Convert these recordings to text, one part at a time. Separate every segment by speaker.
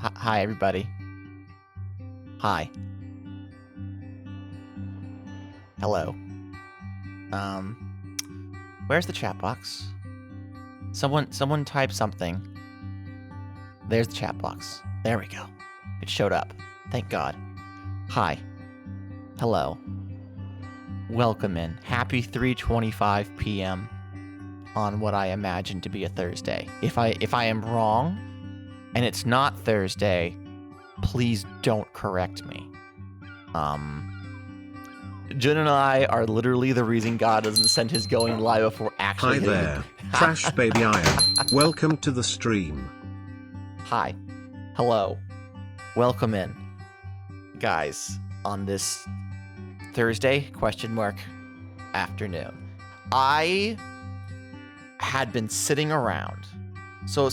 Speaker 1: Hi, everybody. Hi. Hello. Where's the chat box? Someone type something. There's the chat box. There we go. It showed up. Thank God. Hi. Hello. Welcome in. Happy 3:25 p.m. on what I imagine to be a Thursday. If I am wrong and it's not Thursday, please don't correct me. Jun and I are literally the reason God doesn't send his going live before actually
Speaker 2: Hi there, Trash Baby Iron. Welcome to the stream.
Speaker 1: Hi. Hello. Welcome in. Guys, on this Thursday, ? Afternoon. I had been sitting around. So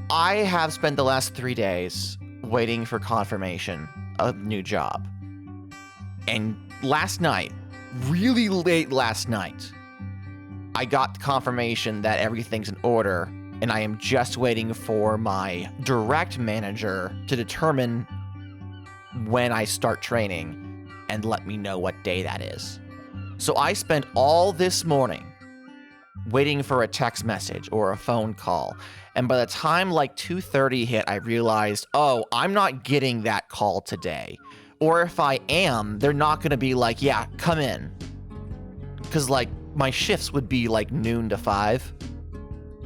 Speaker 1: I have spent the last 3 days waiting for confirmation of new job. And last night, really late last night, I got confirmation that everything's in order, and I am just waiting for my direct manager to determine when I start training and let me know what day that is. So I spent all this morning waiting for a text message or a phone call. And by the time like 2:30 hit, I realized, oh, I'm not getting that call today. Or if I am, they're not going to be like, yeah, come in. Because like my shifts would be like noon to 5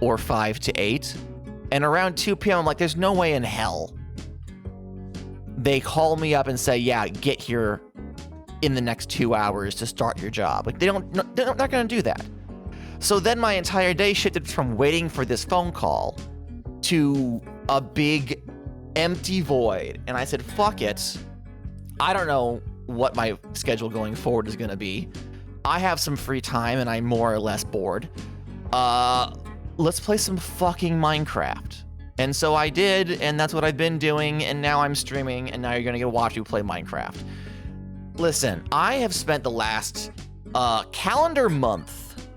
Speaker 1: or 5 to 8. And around 2 p.m., I'm like, there's no way in hell they call me up and say, yeah, get here in the next 2 hours to start your job. Like they're not going to do that. So then my entire day shifted from waiting for this phone call to a big empty void. And I said, fuck it. I don't know what my schedule going forward is going to be. I have some free time and I'm more or less bored. Let's play some fucking Minecraft. And so I did, and that's what I've been doing, and now I'm streaming, and now you're going to get to watch me play Minecraft. Listen, I have spent the last calendar month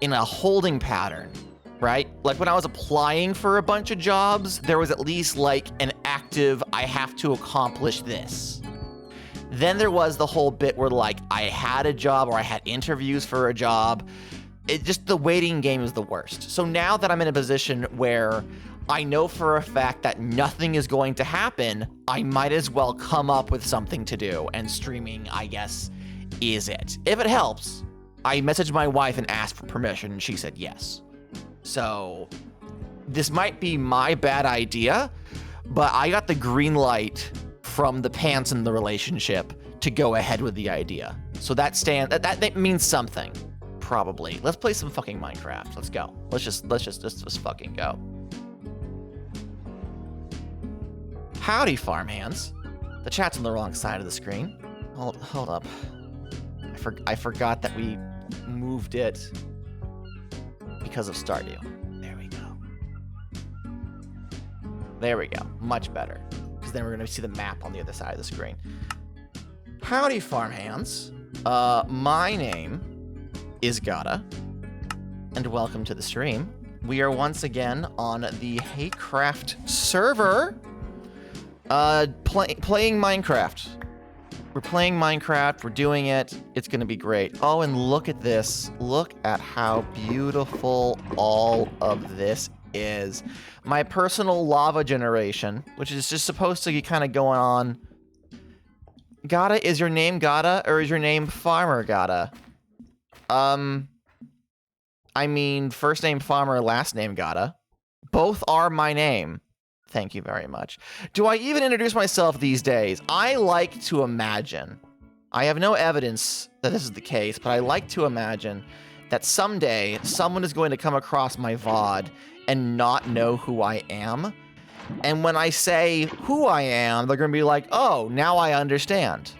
Speaker 1: in a holding pattern, right? Like when I was applying for a bunch of jobs, there was at least like an active, I have to accomplish this. Then there was the whole bit where like I had a job or I had interviews for a job. It just, the waiting game is the worst. So now that I'm in a position where I know for a fact that nothing is going to happen, I might as well come up with something to do, and streaming, I guess, is it. If it helps, I messaged my wife and asked for permission, and she said yes. So this might be my bad idea, but I got the green light from the pants in the relationship to go ahead with the idea. So that means something, probably. Let's play some fucking Minecraft. Let's go. Let's just fucking go. Howdy, farmhands. The chat's on the wrong side of the screen. Hold up. I forgot that we moved it because of Stardew. There we go. There we go. Much better. Because then we're going to see the map on the other side of the screen. Howdy, farmhands. My name is Gata, and welcome to the stream. We are once again on the Haycraft server. Playing Minecraft. We're playing Minecraft. We're doing it. It's gonna be great. Oh, and look at this. Look at how beautiful all of this is. My personal lava generation, which is just supposed to be kind of going on. Gata, is your name Gata or is your name Farmer Gata? I mean, first name Farmer, last name Gata. Both are my name. Thank you very much. Do I even introduce myself these days? I like to imagine, I have no evidence that this is the case, but I like to imagine that someday someone is going to come across my VOD and not know who I am. And when I say who I am, they're going to be like, oh, now I understand.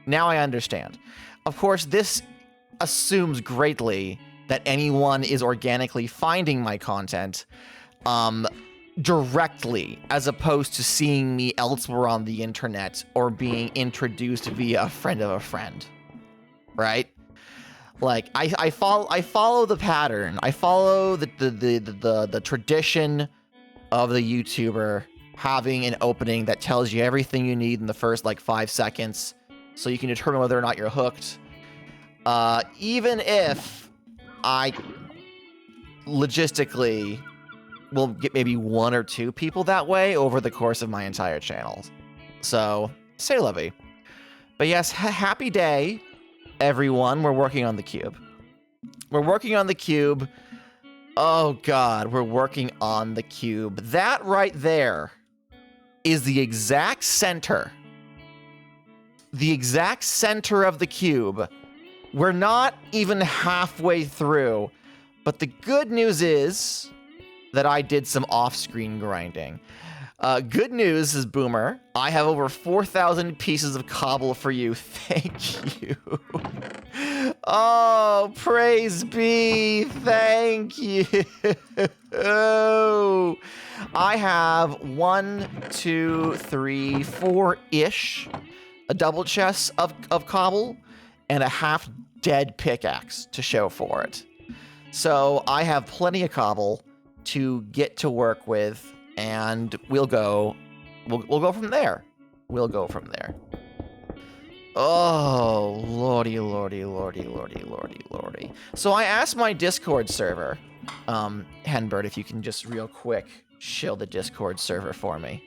Speaker 1: Now I understand. Of course, this assumes greatly that anyone is organically finding my content directly, as opposed to seeing me elsewhere on the internet or being introduced via a friend of a friend, right? Like I follow the pattern. I follow the tradition of the YouTuber having an opening that tells you everything you need in the first like 5 seconds, so you can determine whether or not you're hooked. Even if I logistically will get maybe 1 or 2 people that way over the course of my entire channel. So, c'est la vie. But yes, happy day, everyone. We're working on the cube. We're working on the cube. Oh god, we're working on the cube. That right there is the exact center. The exact center of the cube. We're not even halfway through. But the good news is that I did some off-screen grinding. Good news is, Boomer, I have over 4,000 pieces of cobble for you. Thank you. Oh, praise be. Thank you. I have 1, 2, 3, 4-ish, a double chest of cobble, and a half-dead pickaxe to show for it. So I have plenty of cobble to get to work with, and we'll go from there. We'll go from there. Oh, lordy, lordy, lordy, lordy, lordy, lordy. So I asked my Discord server, Henbert, if you can just real quick shill the Discord server for me.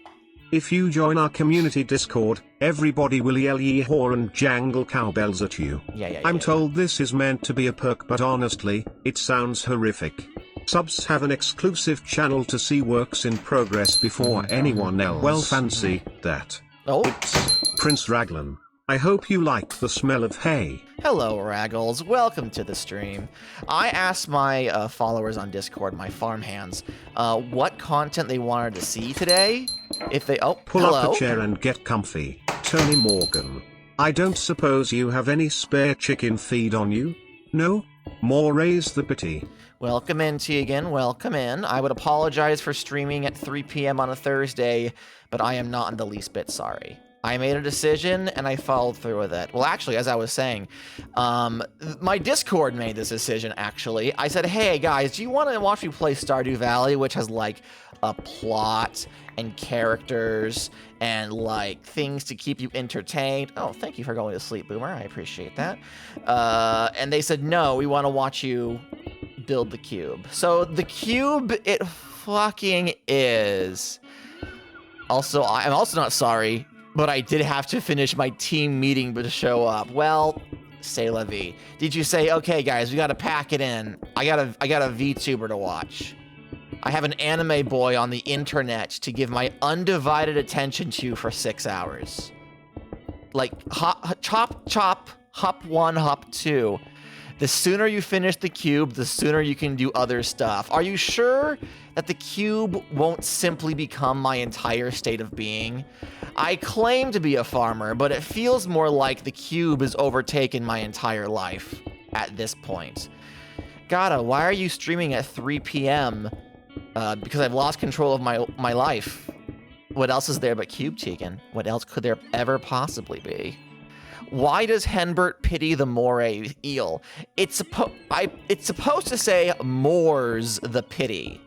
Speaker 2: If you join our community Discord, everybody will yell yee-haw and jangle cowbells at you. I'm told this is meant to be a perk, but honestly, it sounds horrific. Subs have an exclusive channel to see works in progress before anyone else. Well, fancy that.
Speaker 1: Oh.
Speaker 2: It's Prince Raglan. I hope you like the smell of hay.
Speaker 1: Hello, Raggles. Welcome to the stream. I asked my followers on Discord, my farm hands, what content they wanted to see today. If they... Oh,
Speaker 2: Pull
Speaker 1: hello.
Speaker 2: up a chair and get comfy, Tony Morgan. I don't suppose you have any spare chicken feed on you? No? More raise the pity.
Speaker 1: Welcome in, Tegan. Welcome in. I would apologize for streaming at 3 p.m. on a Thursday, but I am not in the least bit sorry. I made a decision, and I followed through with it. Well, actually, as I was saying, my Discord made this decision, actually. I said, hey, guys, do you want to watch me play Stardew Valley, which has, like, a plot and characters and, like, things to keep you entertained? Oh, thank you for going to sleep, Boomer. I appreciate that. And they said, no, we want to watch you build the cube. So the cube, it fucking is. Also, I'm also not sorry, but I did have to finish my team meeting to show up. Well, c'est la vie. Did you say, okay, guys, we gotta pack it in. I got a VTuber to watch. I have an anime boy on the internet to give my undivided attention to for 6 hours. Like, chop, hop 1, hop 2. The sooner you finish the cube, the sooner you can do other stuff. Are you sure that the cube won't simply become my entire state of being? I claim to be a farmer, but it feels more like the cube has overtaken my entire life at this point. Gata, why are you streaming at 3 p.m.? Because I've lost control of my life. What else is there but cube, Tegan? What else could there ever possibly be? Why does Henbert pity the moray eel? It's supposed to say moors the pity,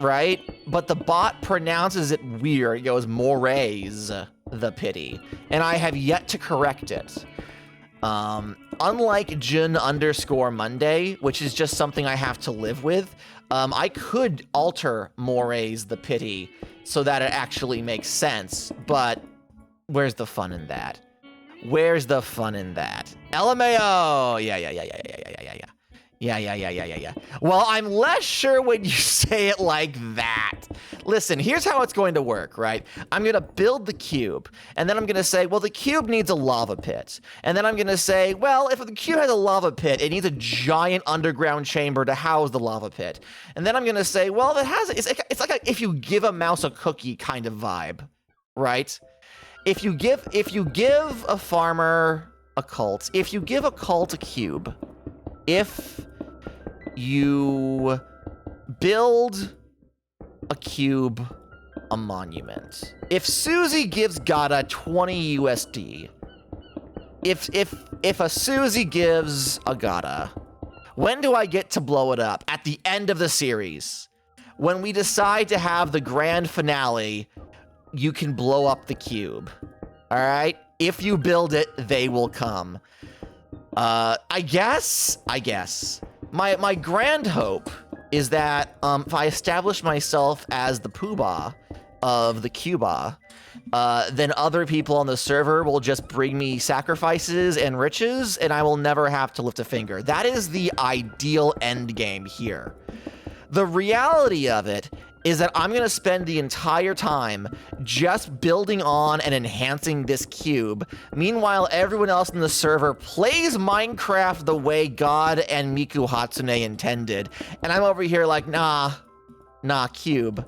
Speaker 1: right? But the bot pronounces it weird. It goes morays the pity, and I have yet to correct it. Unlike Jun_Monday, which is just something I have to live with, I could alter morays the pity so that it actually makes sense, but where's the fun in that? Where's the fun in that? LMAO! Yeah. Well, I'm less sure when you say it like that. Listen, here's how it's going to work, right? I'm going to build the cube, and then I'm going to say, well, the cube needs a lava pit. And then I'm going to say, well, if the cube has a lava pit, it needs a giant underground chamber to house the lava pit. And then I'm going to say, well, it's like if you give a mouse a cookie kind of vibe, right? If you give a farmer a cult, if you give a cult a cube, if you build a cube a monument, if Susie gives Gata 20 USD, if a Susie gives a Gata, when do I get to blow it up? At the end of the series. When we decide to have the grand finale, you can blow up the cube. All right? If you build it, they will come. I guess. My grand hope is that if I establish myself as the poobah of the Cuba, then other people on the server will just bring me sacrifices and riches, and I will never have to lift a finger. That is the ideal end game here. The reality of it is that I'm going to spend the entire time just building on and enhancing this cube. Meanwhile, everyone else in the server plays Minecraft the way God and Miku Hatsune intended. And I'm over here like, nah, cube.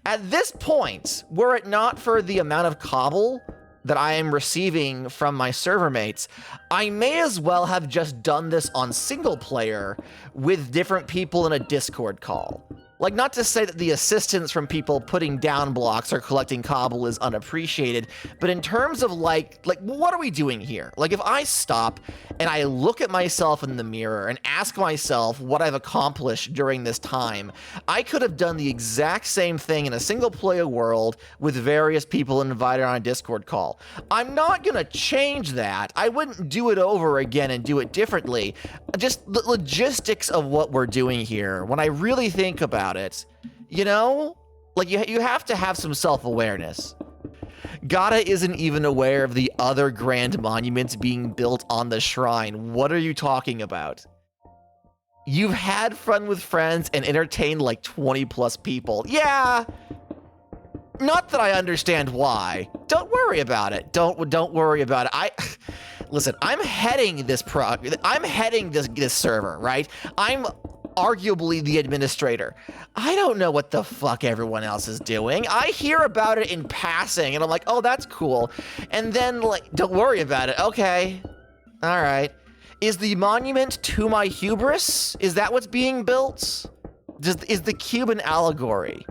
Speaker 1: At this point, were it not for the amount of cobble that I am receiving from my server mates, I may as well have just done this on single player with different people in a Discord call. Like, not to say that the assistance from people putting down blocks or collecting cobble is unappreciated, but in terms of like what are we doing here? Like, if I stop and I look at myself in the mirror and ask myself what I've accomplished during this time, I could have done the exact same thing in a single player world with various people invited on a Discord call. I'm not gonna change that. I wouldn't do it over again and do it differently. Just the logistics of what we're doing here, when I really think about it, you know, like you have to have some self-awareness. Gata isn't even aware of the other grand monuments being built on the shrine. What are you talking about? You've had fun with friends and entertained like 20 plus people. Yeah, not that I understand why. Don't worry about it. Don't worry about it. Listen, I'm heading this server, right? I'm arguably the administrator. I don't know what the fuck everyone else is doing. I hear about it in passing, and I'm like, oh, that's cool. And then, like, don't worry about it. Okay. All right. Is the monument to my hubris? Is that what's being built? Is the cube an allegory?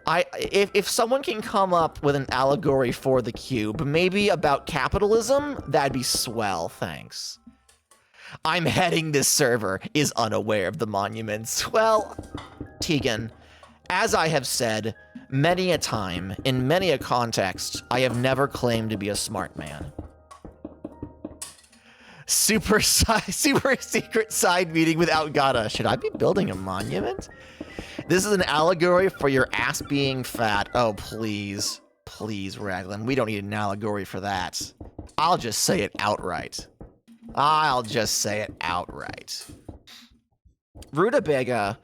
Speaker 1: If someone can come up with an allegory for the cube, maybe about capitalism, that'd be swell, thanks. I'm heading this server is unaware of the monuments. Well, Tegan, as I have said many a time, in many a context, I have never claimed to be a smart man. Super secret side meeting without Gata. Should I be building a monument? This is an allegory for your ass being fat. Oh, please. Please, Raglan. We don't need an allegory for that. I'll just say it outright. Rutabaga,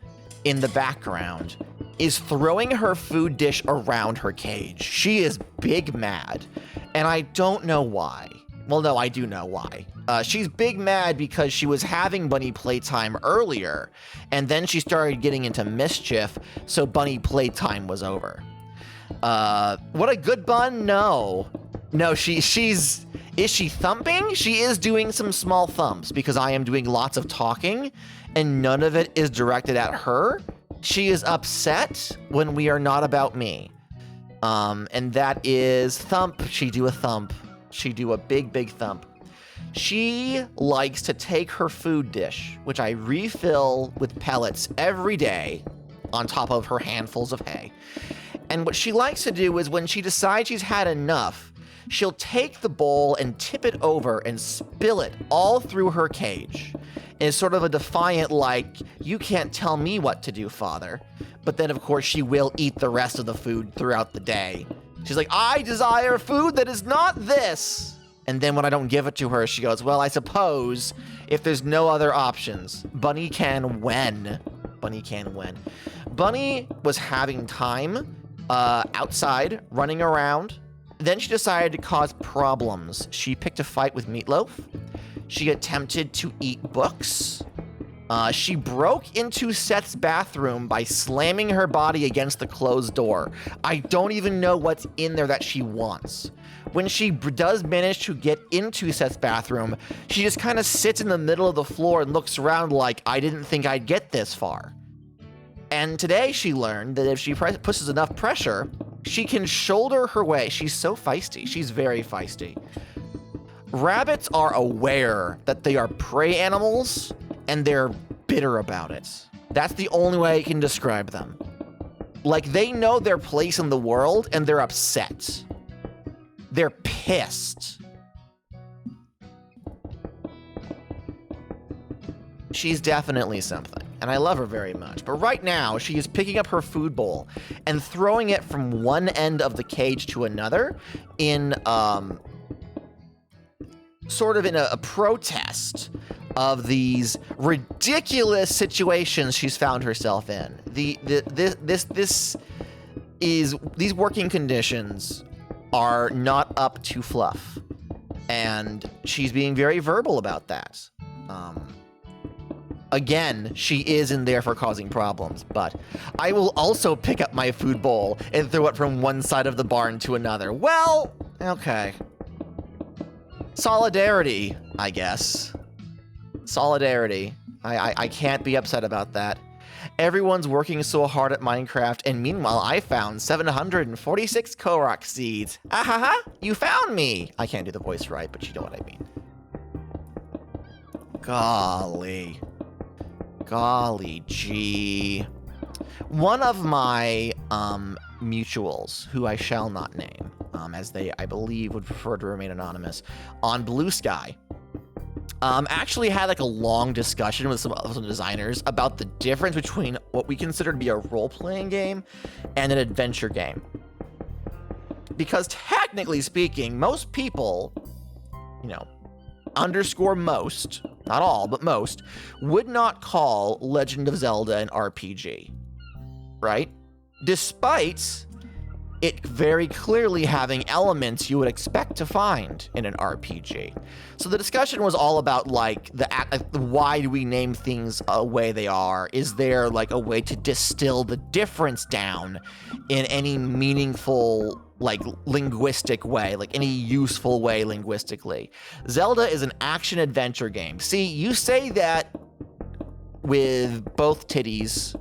Speaker 1: in the background, is throwing her food dish around her cage. She is big mad, and I don't know why. Well, no, I do know why. She's big mad because she was having bunny playtime earlier, and then she started getting into mischief, so bunny playtime was over. What a good bun? No, she's... Is she thumping? She is doing some small thumps because I am doing lots of talking and none of it is directed at her. She is upset when we are not about me. And that is thump. She do a thump. She do a big thump. She likes to take her food dish, which I refill with pellets every day on top of her handfuls of hay. And what she likes to do is when she decides she's had enough, she'll take the bowl and tip it over and spill it all through her cage. It's sort of a defiant, like, you can't tell me what to do, father. But then, of course, she will eat the rest of the food throughout the day. She's like, I desire food that is not this. And then when I don't give it to her, she goes, well, I suppose if there's no other options, Bunny can win. Bunny can win. Bunny was having time outside, running around. Then she decided to cause problems. She picked a fight with Meatloaf. She attempted to eat books. She broke into Seth's bathroom by slamming her body against the closed door. I don't even know what's in there that she wants. When she does manage to get into Seth's bathroom, she just kind of sits in the middle of the floor and looks around like, I didn't think I'd get this far. And today she learned that if she pushes enough pressure, she can shoulder her way. She's so feisty. She's very feisty. Rabbits are aware that they are prey animals, and they're bitter about it. That's the only way I can describe them. Like, they know their place in the world, and they're upset. They're pissed. She's definitely something, and I love her very much. But right now, she is picking up her food bowl and throwing it from one end of the cage to another in, sort of in a protest of these ridiculous situations she's found herself in. These working conditions are not up to fluff, and she's being very verbal about that. Again, she isn't there for causing problems, but I will also pick up my food bowl and throw it from one side of the barn to another. Well, okay. Solidarity, I guess. Solidarity. I can't be upset about that. Everyone's working so hard at Minecraft, and meanwhile I found 746 Korok seeds. Ahaha, you found me! I can't do the voice right, but you know what I mean. Golly. Golly gee. One of my mutuals, who I shall not name, as they, I believe, would prefer to remain anonymous, on Blue Sky, actually had like a long discussion with some designers about the difference between what we consider to be a role-playing game and an adventure game. Because technically speaking, most people, you know, underscore most, not all, but most, would not call Legend of Zelda an RPG, right? Despite it very clearly having elements you would expect to find in an RPG. So the discussion was all about like why do we name things a way they are? Is there like a way to distill the difference down in any meaningful, like, linguistic way, like any useful way linguistically? Zelda is an action adventure game. See, you say that with both titties,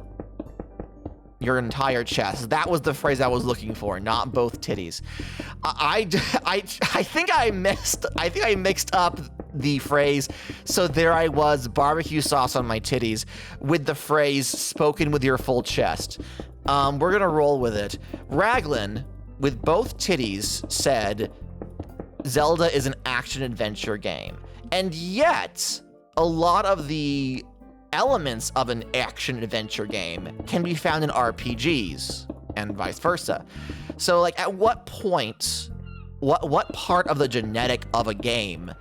Speaker 1: your entire chest. That was the phrase I was looking for, not both titties. I think I mixed up the phrase, so there I was, barbecue sauce on my titties, with the phrase spoken with your full chest. We're gonna roll with it. Raglan, with both titties, said Zelda is an action-adventure game. And yet, a lot of the elements of an action-adventure game can be found in RPGs, and vice versa. So, like, at what point, what part of the genetic of a game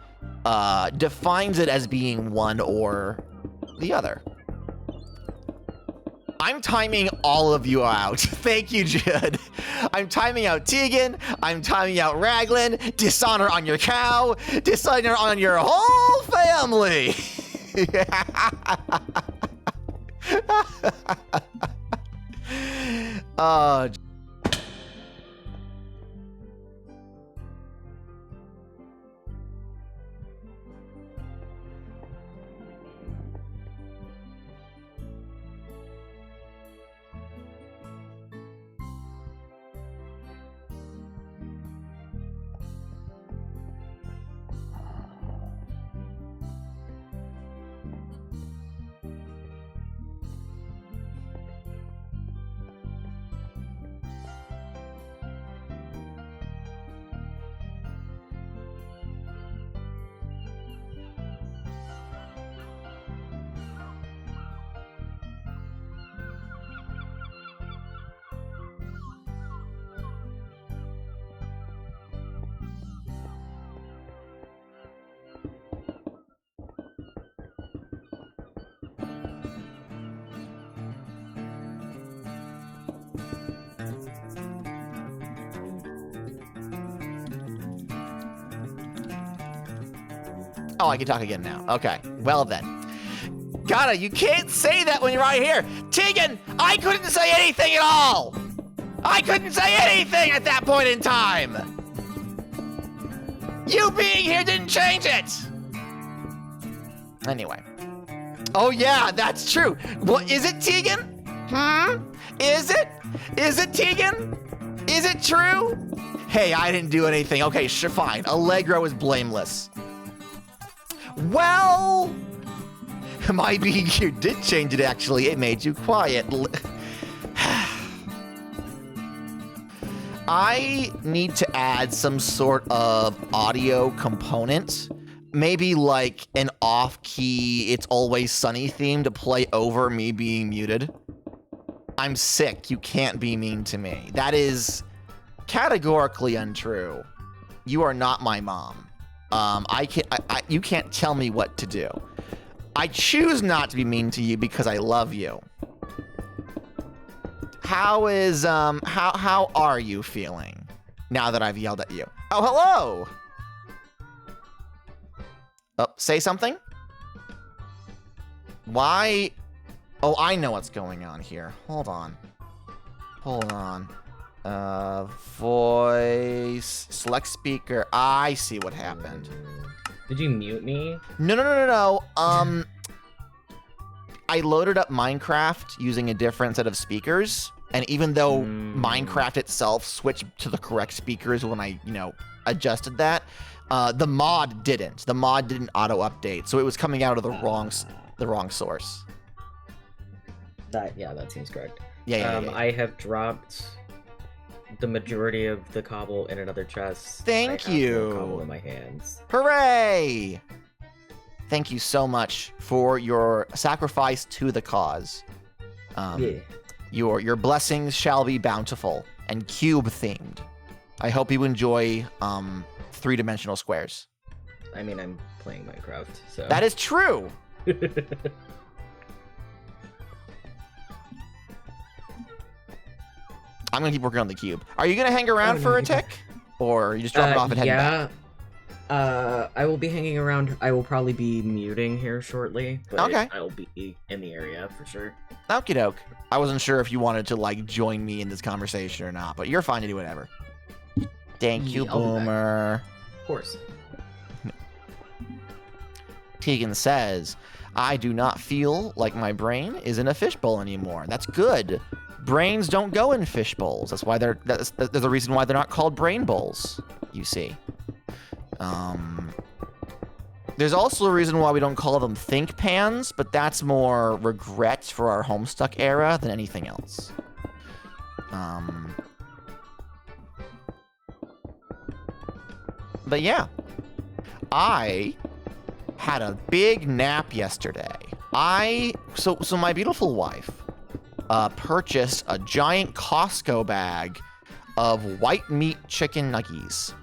Speaker 1: defines it as being one or the other? I'm timing all of you out. Thank you, Judd. I'm timing out Tegan. I'm timing out Raglan. Dishonor on your cow. Dishonor on your whole family. Oh, Oh, I can talk again now. Okay, well then. Gotta, you can't say that when you're right here. Tegan, I couldn't say anything at all. I couldn't say anything at that point in time. You being here didn't change it. Anyway. Oh yeah, that's true. Well, is it Tegan? Is it? Is it Tegan? Is it true? Hey, I didn't do anything. Okay, sure, fine. Allegro is blameless. Well, my being here did change it, actually. It made you quiet. I need to add some sort of audio component. Maybe like an off-key It's Always Sunny theme to play over me being muted. I'm sick. You can't be mean to me. That is categorically untrue. You are not my mom. You can't tell me what to do. I choose not to be mean to you because I love you. How are you feeling now that I've yelled at you? Oh, hello! Oh, say something? Why? Oh, I know what's going on here. Hold on. Voice, select speaker. I see what happened.
Speaker 3: Did you mute me?
Speaker 1: No. I loaded up Minecraft using a different set of speakers, and even though Minecraft itself switched to the correct speakers when I, adjusted that, the mod didn't. The mod didn't auto-update, so it was coming out of the wrong source.
Speaker 3: That seems correct.
Speaker 1: Yeah.
Speaker 3: I have dropped the majority of the cobble in another chest.
Speaker 1: Thank
Speaker 3: I have
Speaker 1: you.
Speaker 3: no cobble in my hands.
Speaker 1: Hooray! Thank you so much for your sacrifice to the cause.
Speaker 3: Yeah.
Speaker 1: Your blessings shall be bountiful and cube themed. I hope you enjoy 3-dimensional squares.
Speaker 3: I mean, I'm playing Minecraft, so.
Speaker 1: That is true. I'm gonna keep working on the cube. Are you gonna hang around for a tick, or are you just dropping off and heading back?
Speaker 3: I will be hanging around. I will probably be muting here shortly, but
Speaker 1: okay.
Speaker 3: I'll be in the area for sure.
Speaker 1: Okie doke. I wasn't sure if you wanted to join me in this conversation or not, but you're fine to do whatever. Thank you, Boomer.
Speaker 3: Of course.
Speaker 1: Tegan says, I do not feel like my brain is in a fishbowl anymore. That's good. Brains don't go in fish bowls. That's why there's a reason why they're not called brain bowls, you see. There's also a reason why we don't call them think pans, but that's more regret for our Homestuck era than anything else. But yeah, I had a big nap yesterday. So my beautiful wife purchased a giant Costco bag of white meat chicken nuggies.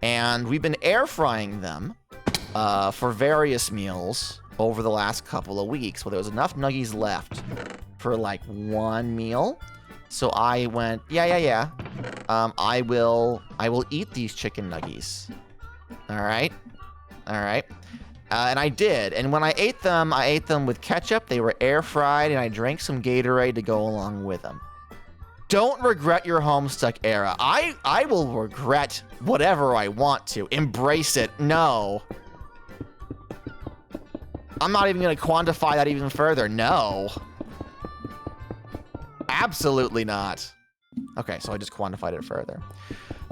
Speaker 1: And we've been air frying them for various meals over the last couple of weeks. Well, there was enough nuggies left for one meal. So I went, yeah. I will eat these chicken nuggies. All right. And I did. And when I ate them with ketchup. They were air fried, and I drank some Gatorade to go along with them. Don't regret your Homestuck era. I will regret whatever I want to. Embrace it. No. I'm not even going to quantify that even further. No. Absolutely not. Okay, so I just quantified it further.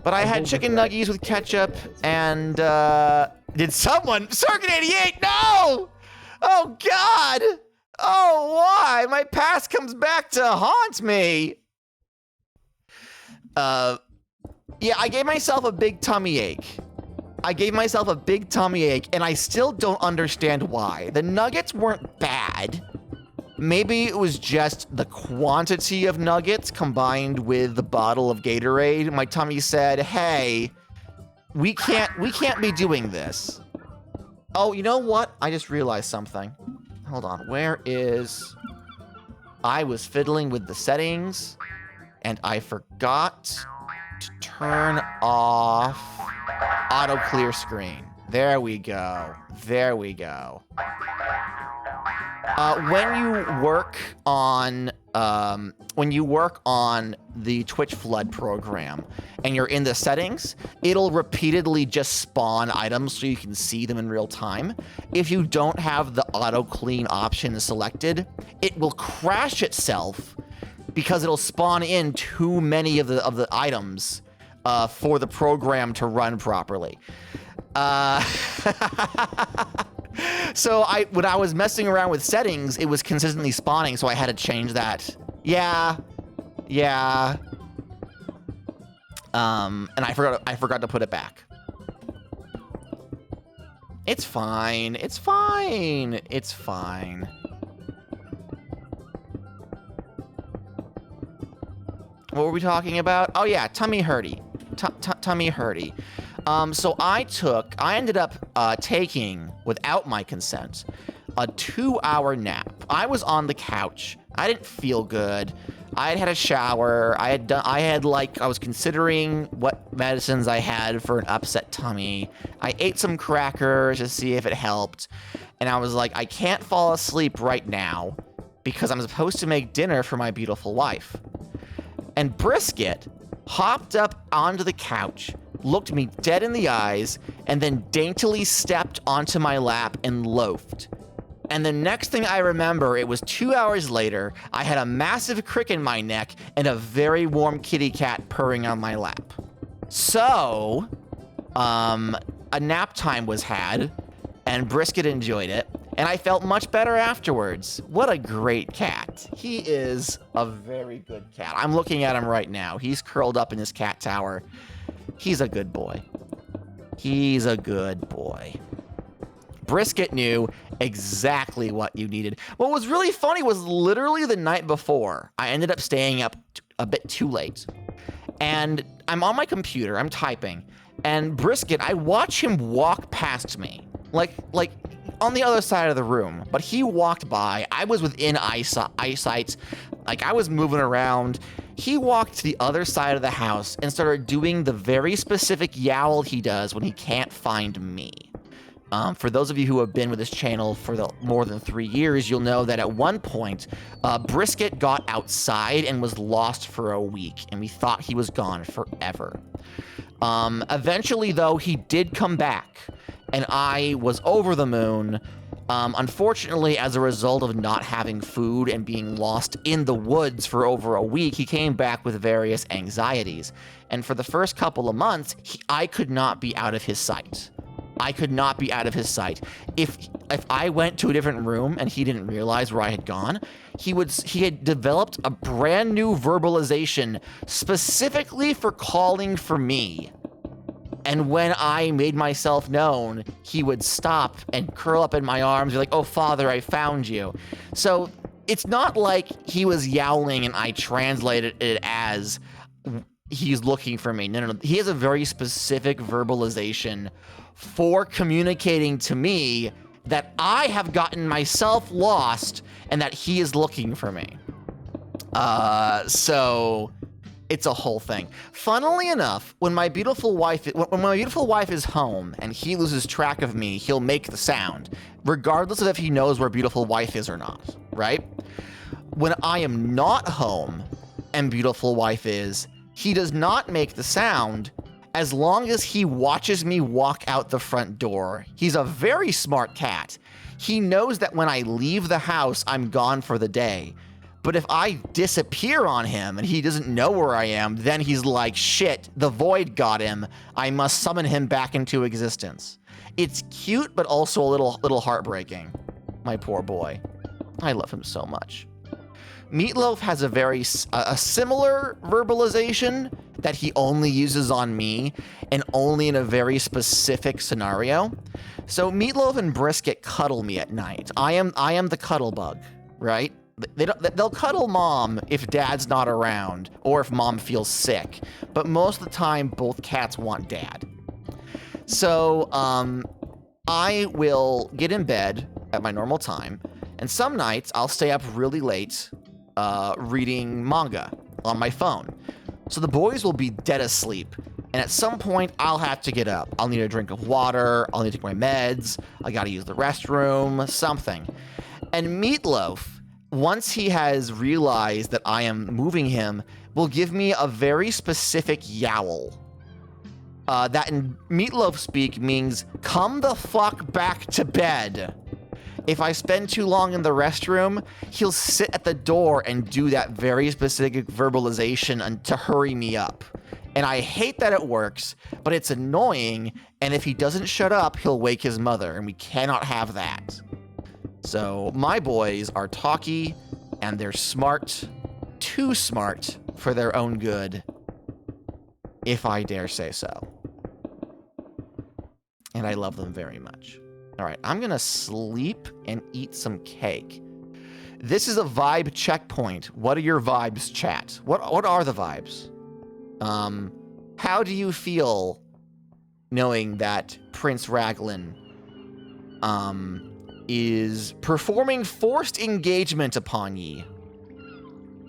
Speaker 1: But I had chicken nuggies with ketchup, and did someone... Circuit 88, no! Oh, God! Oh, why? My past comes back to haunt me. Yeah, I gave myself a big tummy ache. And I still don't understand why. The nuggets weren't bad. Maybe it was just the quantity of nuggets combined with the bottle of Gatorade. My tummy said, hey, we can't be doing this. Oh, you know what? I just realized something. Hold on, where is... I was fiddling with the settings, and I forgot to turn off auto clear screen. There we go. When you work on the Twitch Flood program and you're in the settings, it'll repeatedly just spawn items so you can see them in real time. If you don't have the auto clean option selected, it will crash itself because it'll spawn in too many of the items for the program to run properly. So when I was messing around with settings, it was consistently spawning, so I had to change that. Yeah. And I forgot to put it back. It's fine. It's fine. It's fine. What were we talking about? Oh yeah, tummy hurty. Tummy hurty. So I ended up taking, without my consent, a 2-hour nap. I was on the couch. I didn't feel good. I had had a shower. I was considering what medicines I had for an upset tummy. I ate some crackers to see if it helped. And I was like, I can't fall asleep right now because I'm supposed to make dinner for my beautiful wife. And Brisket hopped up onto the couch, looked me dead in the eyes, and then daintily stepped onto my lap and loafed. And the next thing I remember, it was 2 hours later, I had a massive crick in my neck and a very warm kitty cat purring on my lap. So, a nap time was had, and Brisket enjoyed it, and I felt much better afterwards. What a great cat. He is a very good cat. I'm looking at him right now. He's curled up in his cat tower. He's a good boy. He's a good boy. Brisket knew exactly what you needed. What was really funny was literally the night before, I ended up staying up a bit too late. And I'm on my computer, I'm typing, and Brisket, I watch him walk past me. Like on the other side of the room, but he walked by. I was within eyesight. Like, I was moving around. He walked to the other side of the house and started doing the very specific yowl he does when he can't find me. For those of you who have been with this channel for more than 3 years, you'll know that at one point, Brisket got outside and was lost for a week, and we thought he was gone forever. Eventually, though, he did come back, and I was over the moon. Unfortunately, as a result of not having food and being lost in the woods for over a week, he came back with various anxieties. And for the first couple of months, I could not be out of his sight. I could not be out of his sight. If I went to a different room and he didn't realize where I had gone, he had developed a brand new verbalization specifically for calling for me. And when I made myself known, he would stop and curl up in my arms, be like, "Oh, Father, I found you." So it's not like he was yowling and I translated it as he's looking for me. No. He has a very specific verbalization for communicating to me that I have gotten myself lost and that he is looking for me. So it's a whole thing. Funnily enough, when my beautiful wife is home and he loses track of me, he'll make the sound, regardless of if he knows where beautiful wife is or not, right? When I am not home and beautiful wife is, he does not make the sound as long as he watches me walk out the front door. He's a very smart cat. He knows that when I leave the house, I'm gone for the day. But if I disappear on him and he doesn't know where I am, then he's like, shit, the void got him. I must summon him back into existence. It's cute, but also a little heartbreaking. My poor boy. I love him so much. Meatloaf has a similar verbalization that he only uses on me and only in a very specific scenario. So Meatloaf and Brisket cuddle me at night. I am the cuddle bug, right? They'll cuddle mom if dad's not around or if mom feels sick, but most of the time both cats want dad. So I will get in bed at my normal time, and some nights I'll stay up really late reading manga on my phone. So the boys will be dead asleep, and at some point I'll have to get up. I'll need a drink of water, I'll need to take my meds, I gotta use the restroom, something. And Meatloaf, once he has realized that I am moving him, will give me a very specific yowl. That in Meatloaf speak means, "Come the fuck back to bed." if I spend too long in the restroom, he'll sit at the door and do that very specific verbalization to hurry me up. And I hate that it works, but it's annoying, and if he doesn't shut up, he'll wake his mother, and we cannot have that. So my boys are talky, and they're smart, too smart for their own good, if I dare say so. And I love them very much. All right, I'm gonna sleep and eat some cake. This is a vibe checkpoint. What are your vibes, chat? What are the vibes? How do you feel knowing that Prince Raglan is performing forced engagement upon ye?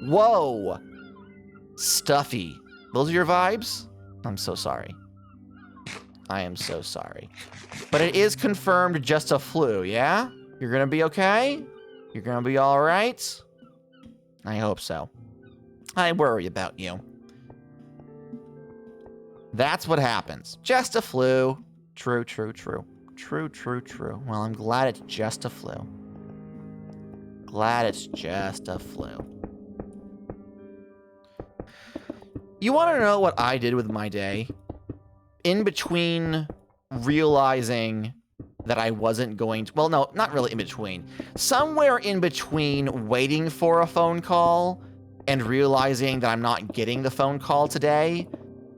Speaker 1: Whoa. Stuffy. Those are your vibes? I'm so sorry. I am so sorry. But it is confirmed just a flu, yeah? You're gonna be okay? You're gonna be all right? I hope so. I worry about you. That's what happens. Just a flu. True, true, true. True, true, true. Well, I'm glad it's just a flu. Glad it's just a flu. You want to know what I did with my day? In between realizing that I wasn't going to... Well, no, not really in between. Somewhere in between waiting for a phone call and realizing that I'm not getting the phone call today,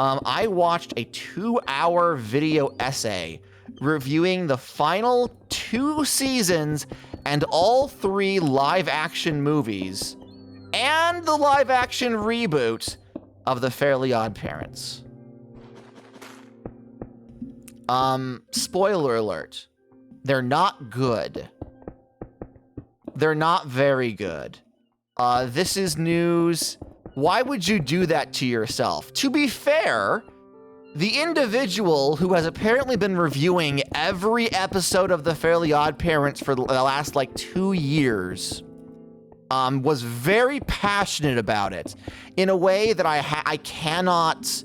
Speaker 1: I watched a 2-hour video essay reviewing the final 2 seasons and all 3 live-action movies and the live-action reboot of The Fairly Odd Parents. Spoiler alert. They're not good. They're not very good. This is news. Why would you do that to yourself? To be fair, the individual who has apparently been reviewing every episode of The Fairly Odd Parents for the last, 2 years, was very passionate about it in a way that I cannot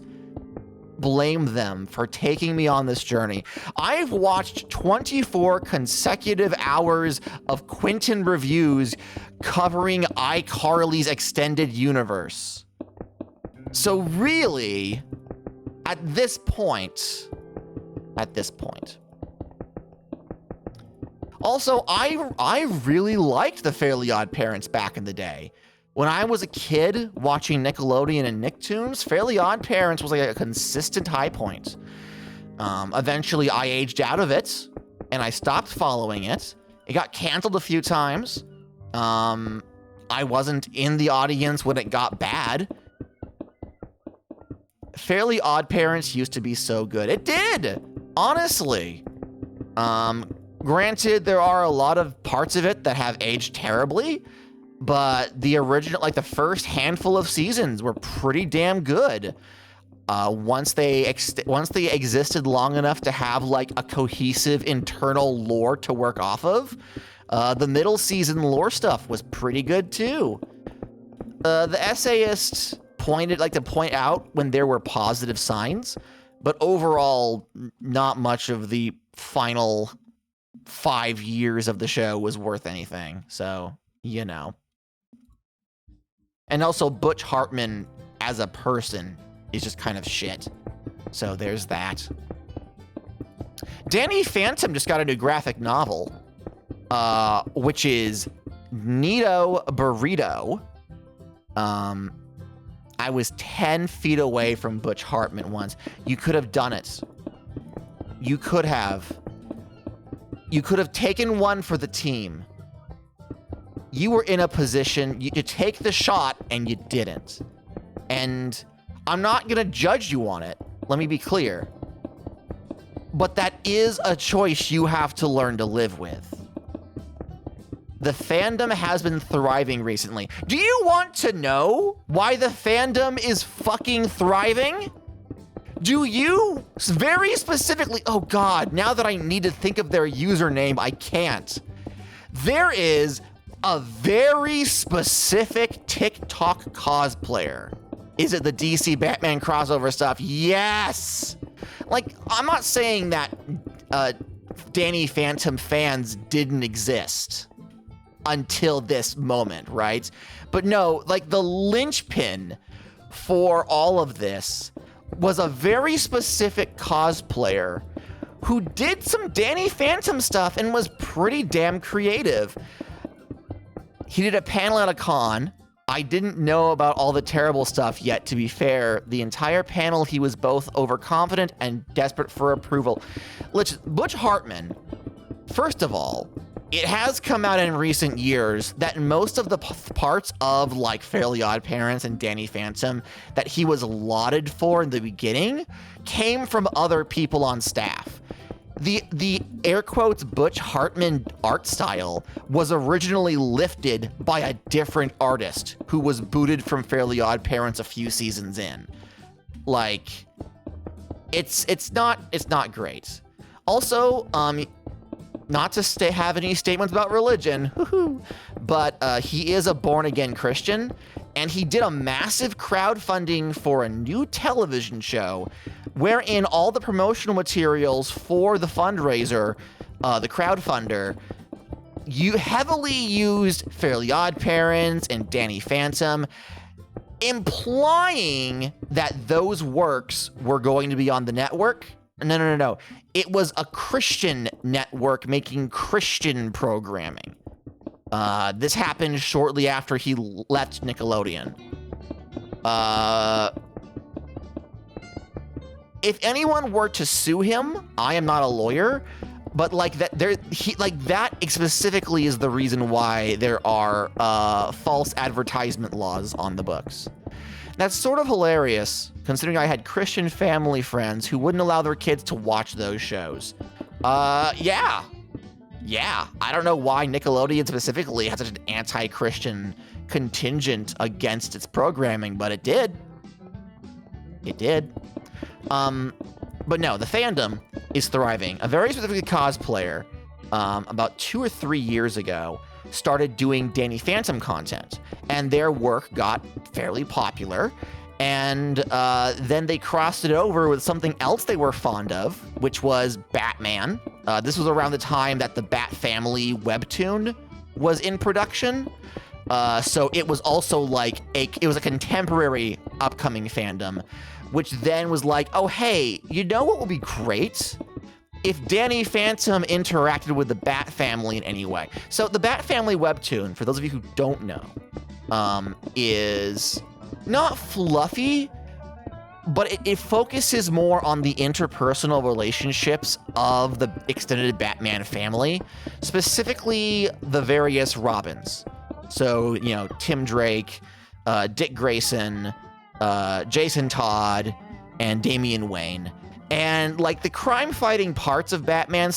Speaker 1: blame them for taking me on this journey. I've watched 24 consecutive hours of Quentin reviews covering iCarly's extended universe. So really, at this point. Also, I really liked The Fairly Odd Parents back in the day. When I was a kid watching Nickelodeon and Nicktoons, Fairly Odd Parents was like a consistent high point. Eventually, I aged out of it, and I stopped following it. It got canceled a few times. I wasn't in the audience when it got bad. Fairly Odd Parents used to be so good. It did, honestly. Granted, there are a lot of parts of it that have aged terribly, but the original, the first handful of seasons were pretty damn good. Once they existed long enough to have a cohesive internal lore to work off of, the middle season lore stuff was pretty good too. The essayist like to point out when there were positive signs, but overall, not much of the final 5 years of the show was worth anything. So, you know. And also, Butch Hartman as a person is just kind of shit. So there's that. Danny Phantom just got a new graphic novel, which is Neato Burrito. I was 10 feet away from Butch Hartman once. You could have done it. You could have taken one for the team. You were in a position to take the shot, and you didn't. And I'm not going to judge you on it. Let me be clear. But that is a choice you have to learn to live with. The fandom has been thriving recently. Do you want to know why the fandom is fucking thriving? Do you very specifically... Oh God, now that I need to think of their username, I can't. There is a very specific TikTok cosplayer. Is it the DC Batman crossover stuff? Yes! I'm not saying that Danny Phantom fans didn't exist until this moment, right? But no, like the linchpin for all of this was a very specific cosplayer who did some Danny Phantom stuff and was pretty damn creative. He did a panel at a con. I didn't know about all the terrible stuff yet, to be fair. The entire panel, he was both overconfident and desperate for approval. Butch Hartman, first of all, it has come out in recent years that most of the parts of like Fairly Odd Parents and Danny Phantom that he was lauded for in the beginning came from other people on staff. The air quotes Butch Hartman art style was originally lifted by a different artist who was booted from Fairly Odd Parents a few seasons in. Like, it's not great. Also, not to have any statements about religion, but he is a born-again Christian, and he did a massive crowdfunding for a new television show wherein all the promotional materials for the fundraiser, the crowdfunder, you heavily used Fairly Odd Parents and Danny Phantom, implying that those works were going to be on the network. No. It was a Christian network making Christian programming. This happened shortly after he left Nickelodeon. If anyone were to sue him, I am not a lawyer, but like that, that specifically is the reason why there are false advertisement laws on the books. That's sort of hilarious, considering I had Christian family friends who wouldn't allow their kids to watch those shows. Yeah. I don't know why Nickelodeon specifically has such an anti-Christian contingent against its programming, but it did. But no, the fandom is thriving. A very specific cosplayer, about 2 or 3 years ago, started doing Danny Phantom content, and their work got fairly popular. And then they crossed it over with something else they were fond of, which was Batman. This was around the time that the Bat Family webtoon was in production. So it was also like it was a contemporary upcoming fandom, which then was like, oh, hey, you know what would be great? If Danny Phantom interacted with the Bat Family in any way. So the Bat Family webtoon, for those of you who don't know, is not fluffy, but it focuses more on the interpersonal relationships of the extended Batman family, specifically the various Robins. So, you know, Tim Drake, Dick Grayson, Jason Todd, and Damian Wayne. And like the crime-fighting parts of Batman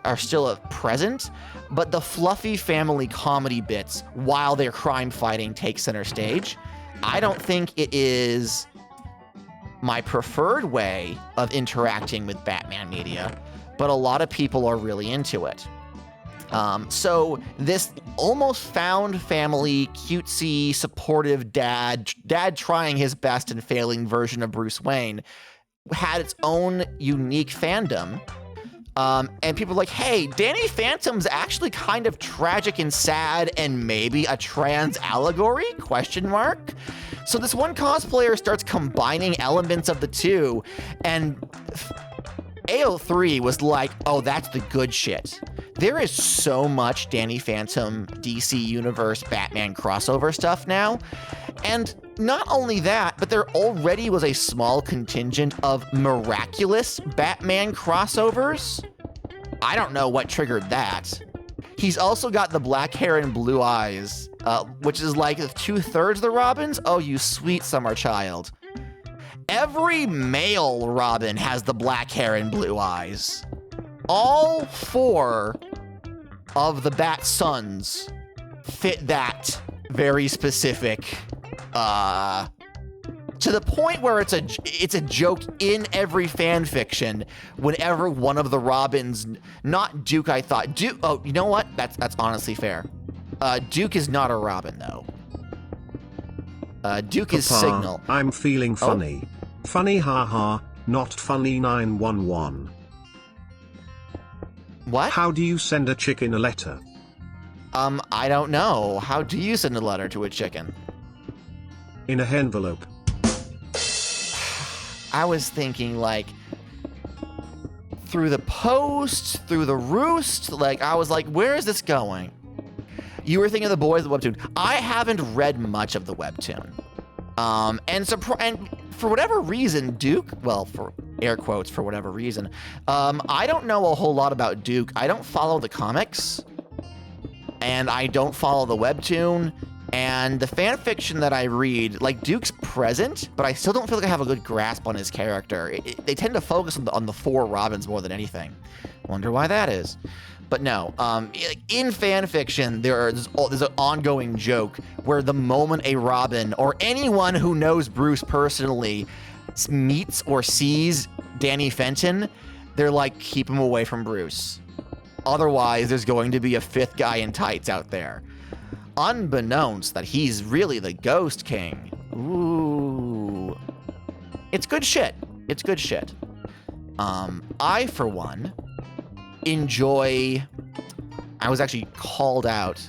Speaker 1: are still present, but the fluffy family comedy bits while their crime-fighting take center stage. I don't think it is my preferred way of interacting with Batman media, but a lot of people are really into it. So this almost found family, cutesy, supportive dad trying his best and failing version of Bruce Wayne had its own unique fandom. And people were like, hey, Danny Phantom's actually kind of tragic and sad and maybe a trans allegory? ? So this one cosplayer starts combining elements of the two, and AO3 was like, oh, that's the good shit. There is so much Danny Phantom, DC Universe, Batman crossover stuff now. And not only that, but there already was a small contingent of miraculous Batman crossovers. I don't know what triggered that. He's also got the black hair and blue eyes, which is like 2/3 the Robins. Oh, you sweet summer child. Every male Robin has the black hair and blue eyes. All 4 of the Bat Sons fit that very specific, to the point where it's a joke in every fan fiction whenever one of the Robins, not Duke, I thought. Duke, oh, you know what? That's honestly fair. Duke is not a Robin, though. Duke is Signal.
Speaker 2: I'm feeling funny. Funny haha, not funny 911.
Speaker 1: What?
Speaker 2: How do you send a chicken a letter?
Speaker 1: I don't know. How do you send a letter to a chicken?
Speaker 2: In a envelope.
Speaker 1: I was thinking, like, through the post, through the roost. Like, I was like, where is this going? You were thinking of the boys of the webtoon. I haven't read much of the webtoon. And for whatever reason, Duke, well, for air quotes, for whatever reason, I don't know a whole lot about Duke. I don't follow the comics, and I don't follow the webtoon, and the fan fiction that I read, like, Duke's present, but I still don't feel like I have a good grasp on his character. They tend to focus on the four Robins more than anything. Wonder why that is. But no, in fan fiction, there's an ongoing joke where the moment a Robin or anyone who knows Bruce personally meets or sees Danny Fenton, they're like, keep him away from Bruce. Otherwise, there's going to be a fifth guy in tights out there. Unbeknownst that he's really the Ghost King. Ooh. It's good shit. It's good shit. I, for one, enjoy... I was actually called out.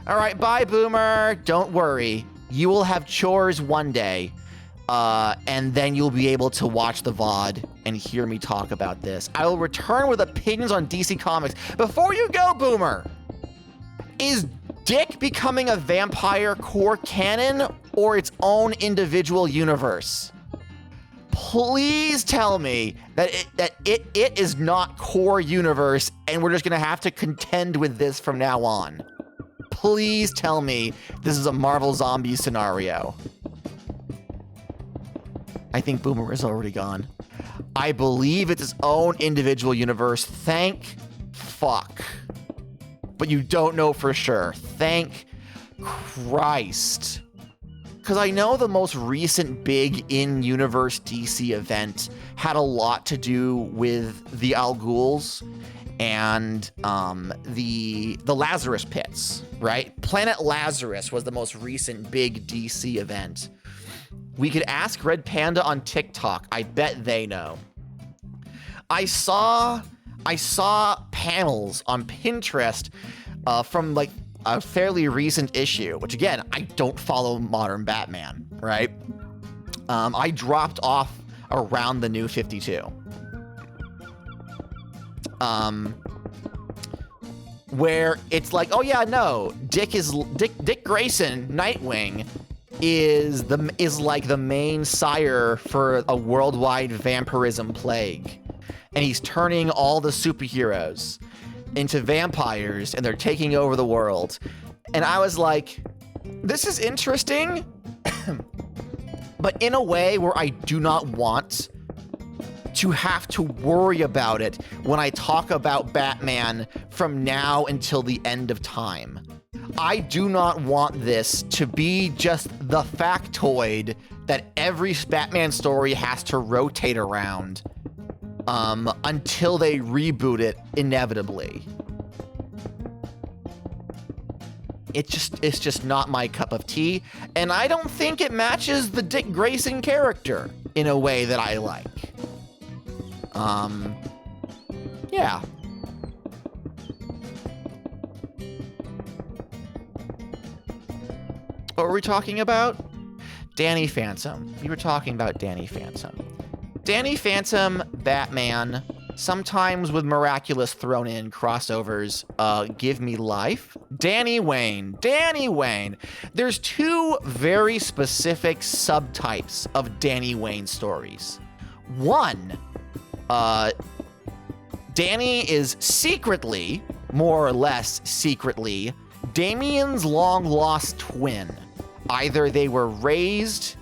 Speaker 1: All right, bye, Boomer. Don't worry. You will have chores one day, and then you'll be able to watch the VOD and hear me talk about this. I will return with opinions on DC Comics. Before you go, Boomer, is Dick becoming a vampire core canon or its own individual universe? Please tell me that it is not core universe and we're just gonna have to contend with this from now on. Please tell me this is a Marvel Zombie scenario. I think Boomer is already gone. I believe it's its own individual universe. Thank fuck. But you don't know for sure. Thank Christ. Because I know the most recent big in-universe DC event had a lot to do with the Al Ghuls and the Lazarus Pits, right? Planet Lazarus was the most recent big DC event. We could ask Red Panda on TikTok. I bet they know. I saw panels on Pinterest from like a fairly recent issue, which again, I don't follow modern Batman, right? I dropped off around the New 52. Where it's like, oh yeah, no, Dick Grayson, Nightwing, is like the main sire for a worldwide vampirism plague. And he's turning all the superheroes into vampires, and they're taking over the world. And I was like, this is interesting, but in a way where I do not want to have to worry about it when I talk about Batman from now until the end of time. I do not want this to be just the factoid that every Batman story has to rotate around until they reboot it inevitably. It's just not my cup of tea, and I don't think it matches the Dick Grayson character in a way that I like. Yeah. What were we talking about? Danny Phantom. We were talking about Danny Phantom. Danny Phantom, Batman, sometimes with miraculous thrown in crossovers, give me life. Danny Wayne. There's two very specific subtypes of Danny Wayne stories. One, Danny is secretly, more or less secretly, Damian's long-lost twin. Either they were raised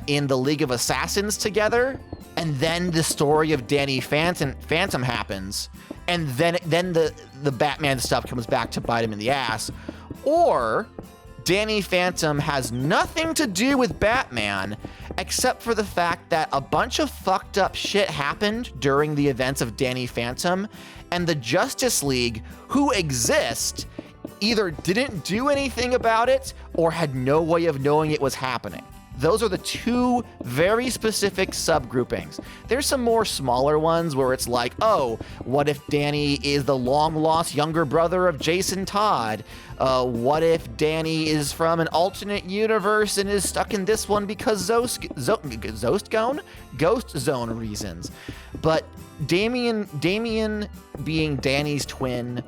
Speaker 1: in the League of Assassins together, and then the story of Danny Phantom happens, and then the Batman stuff comes back to bite him in the ass. Or Danny Phantom has nothing to do with Batman, except for the fact that a bunch of fucked up shit happened during the events of Danny Phantom, and the Justice League, who exist, either didn't do anything about it or had no way of knowing it was happening. Those are the two very specific subgroupings. There's some more smaller ones where it's like, oh, what if Danny is the long-lost younger brother of Jason Todd? What if Danny is from an alternate universe and is stuck in this one because Ghost Zone reasons? But Damian being Danny's twin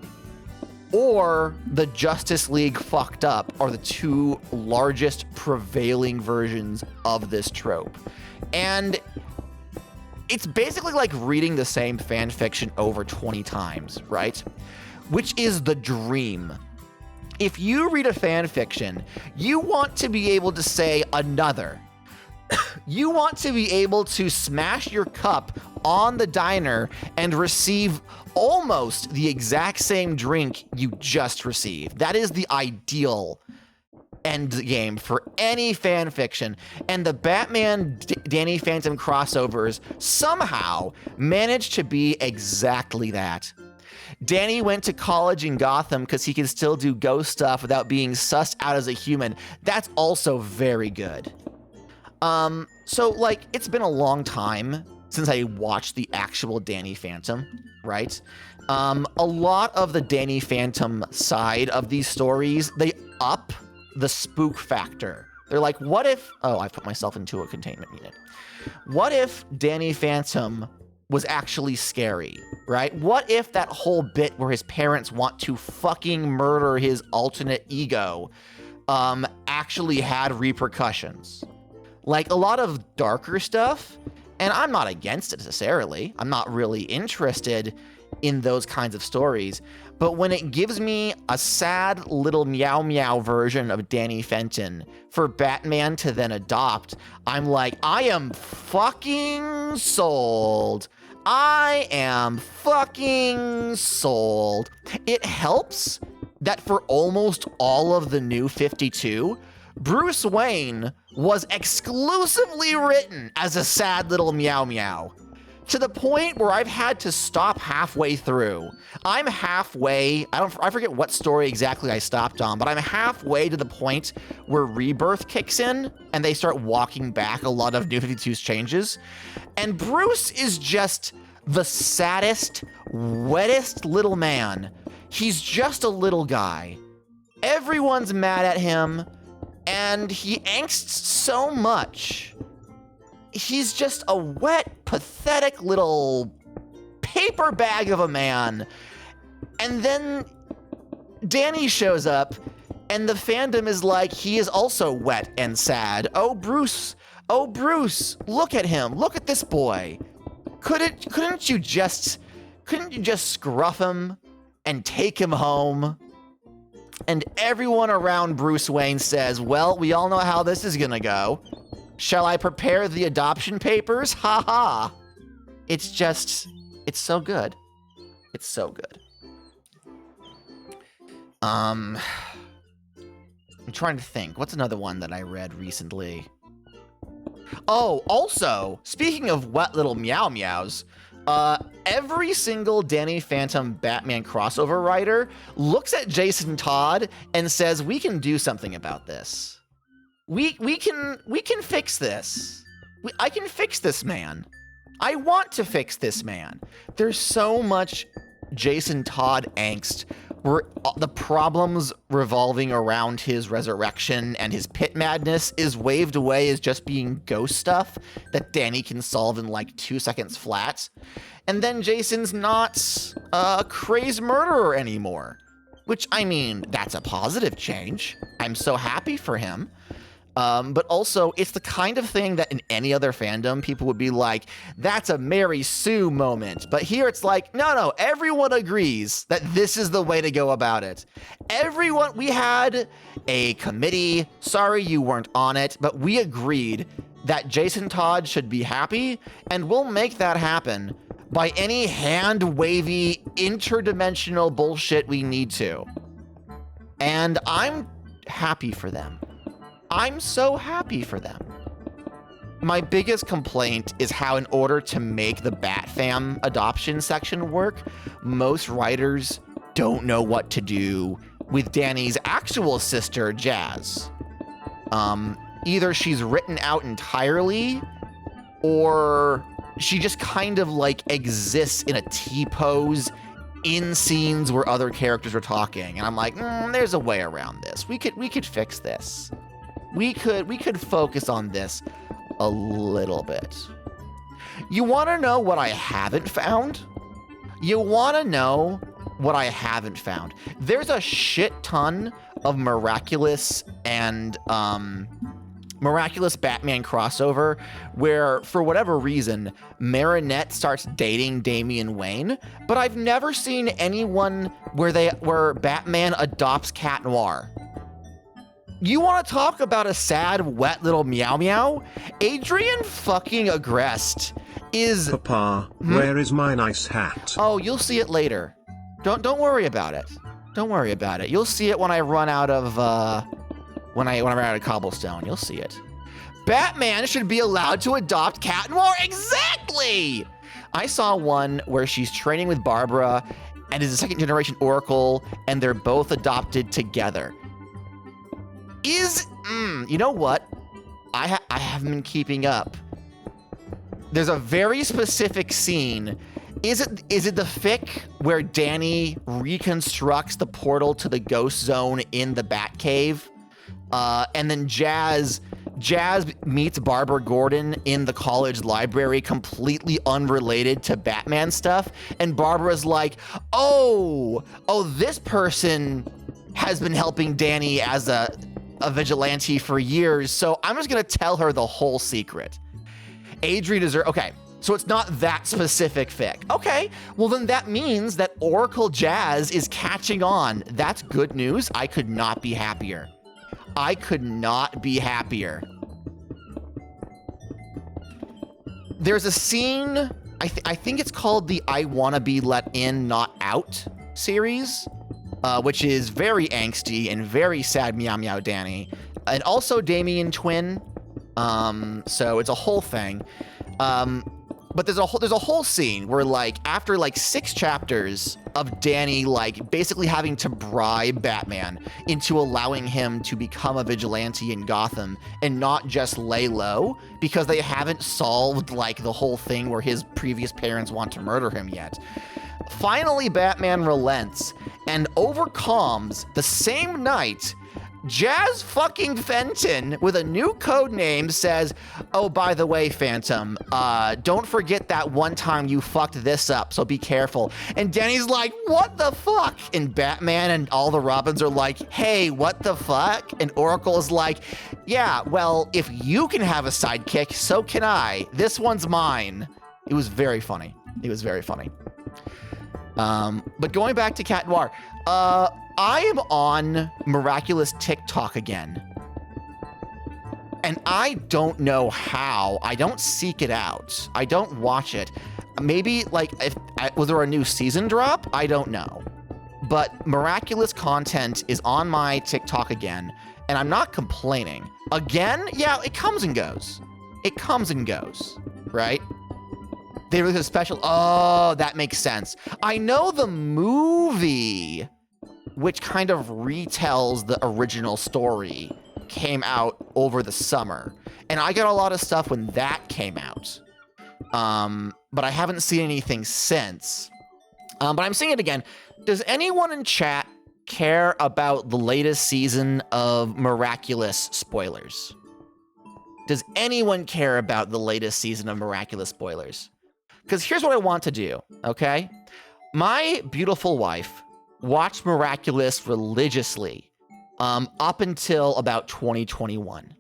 Speaker 1: or the Justice League fucked up are the two largest prevailing versions of this trope. And it's basically like reading the same fan fiction over 20 times, right? Which is the dream. If you read a fan fiction, you want to be able to say another. You want to be able to smash your cup on the diner and receive almost the exact same drink you just received. That is the ideal end game for any fan fiction. And the Batman Danny Phantom crossovers somehow managed to be exactly that. Danny went to college in Gotham because he can still do ghost stuff without being sussed out as a human. That's also very good. So like, it's been a long time since I watched the actual Danny Phantom, right? A lot of the Danny Phantom side of these stories, they up the spook factor. They're like, what if, oh, I've put myself into a containment unit. What if Danny Phantom was actually scary, right? What if that whole bit where his parents want to fucking murder his alternate ego actually had repercussions? Like, a lot of darker stuff, and I'm not against it necessarily. I'm not really interested in those kinds of stories. But when it gives me a sad little meow meow version of Danny Fenton for Batman to then adopt, I'm like, I am fucking sold. I am fucking sold. It helps that for almost all of the New 52, Bruce Wayne was exclusively written as a sad little meow meow, to the point where I've had to stop halfway through. I'm halfway, I forget what story exactly I stopped on, but I'm halfway to the point where Rebirth kicks in and they start walking back a lot of New 52's changes. And Bruce is just the saddest, wettest little man. He's just a little guy. Everyone's mad at him. And he angsts so much. He's just a wet, pathetic little paper bag of a man. And then Danny shows up, and the fandom is like, he is also wet and sad. Oh, Bruce, look at him. Look at this boy. Couldn't you just scruff him and take him home? And everyone around Bruce Wayne says, well, we all know how this is gonna go. Shall I prepare the adoption papers? Ha ha. It's so good. It's so good. I'm trying to think. What's another one that I read recently? Oh, also, speaking of wet little meow meows, every single Danny Phantom Batman crossover writer looks at Jason Todd and says, we can do something about this. We can fix this. I can fix this man. I want to fix this man. There's so much Jason Todd angst where the problems revolving around his resurrection and his pit madness is waved away as just being ghost stuff that Danny can solve in like 2 seconds flat. And then Jason's not a crazed murderer anymore, which, I mean, that's a positive change. I'm so happy for him. But also, it's the kind of thing that in any other fandom, people would be like, that's a Mary Sue moment. But here it's like, no, everyone agrees that this is the way to go about it. We had a committee, sorry you weren't on it, but we agreed that Jason Todd should be happy, and we'll make that happen by any hand-wavy, interdimensional bullshit we need to. And I'm happy for them. I'm so happy for them. My biggest complaint is how, in order to make the Bat-Fam adoption section work, most writers don't know what to do with Danny's actual sister, Jazz. either she's written out entirely or she just kind of like exists in a T-pose in scenes where other characters are talking. And I'm like, there's a way around this. We could fix this. We could focus on this a little bit. You want to know what I haven't found? You want to know what I haven't found? There's a shit ton of Miraculous and Miraculous Batman crossover where, for whatever reason, Marinette starts dating Damian Wayne, but I've never seen anyone where Batman adopts Cat Noir. You want to talk about a sad, wet little meow meow? Adrian fucking Agreste is...
Speaker 2: Papa, where is my nice hat?
Speaker 1: Oh, you'll see it later. Don't worry about it. Don't worry about it. You'll see it when I run out of, when I run out of cobblestone. You'll see it. Batman should be allowed to adopt Cat Noir. Exactly! I saw one where she's training with Barbara and is a second generation Oracle, and they're both adopted together. You know what? I haven't been keeping up. There's a very specific scene. Is it the fic where Danny reconstructs the portal to the ghost zone in the Batcave? And then Jazz meets Barbara Gordon in the college library, completely unrelated to Batman stuff. And Barbara's like, oh, this person has been helping Danny as a vigilante for years, so I'm just gonna tell her the whole secret. Adrian is okay, so it's not that specific fic. Okay, well then that means that Oracle Jazz is catching on. That's good news. I could not be happier. I could not be happier. There's a scene, I think it's called the I Wanna Be Let In, Not Out series, which is very angsty and very sad meow meow Danny, and also Damian Twin. So it's a whole thing. But there's a whole scene where, like, after like 6 chapters of Danny like basically having to bribe Batman into allowing him to become a vigilante in Gotham and not just lay low because they haven't solved like the whole thing where his previous parents want to murder him yet. Finally, Batman relents and overcomes the same night. Jazz fucking Fenton, with a new code name, says, oh, by the way, Phantom, don't forget that one time you fucked this up, so be careful. And Danny's like, what the fuck? And Batman and all the Robins are like, hey, what the fuck? And Oracle's like, yeah, well, if you can have a sidekick, so can I. This one's mine. It was very funny. It was very funny. But going back to Cat Noir, I am on Miraculous TikTok again. And I don't know how. I don't seek it out. I don't watch it. Maybe, like, was there a new season drop? I don't know. But Miraculous content is on my TikTok again, and I'm not complaining. Again? Yeah, it comes and goes. It comes and goes, right? They released a special. Oh, that makes sense. I know the movie, which kind of retells the original story, came out over the summer. And I got a lot of stuff when that came out. But I haven't seen anything since. But I'm seeing it again. Does anyone in chat care about the latest season of Miraculous spoilers? Does anyone care about the latest season of Miraculous spoilers? Because here's what I want to do, okay? My beautiful wife watched Miraculous religiously up until about 2021.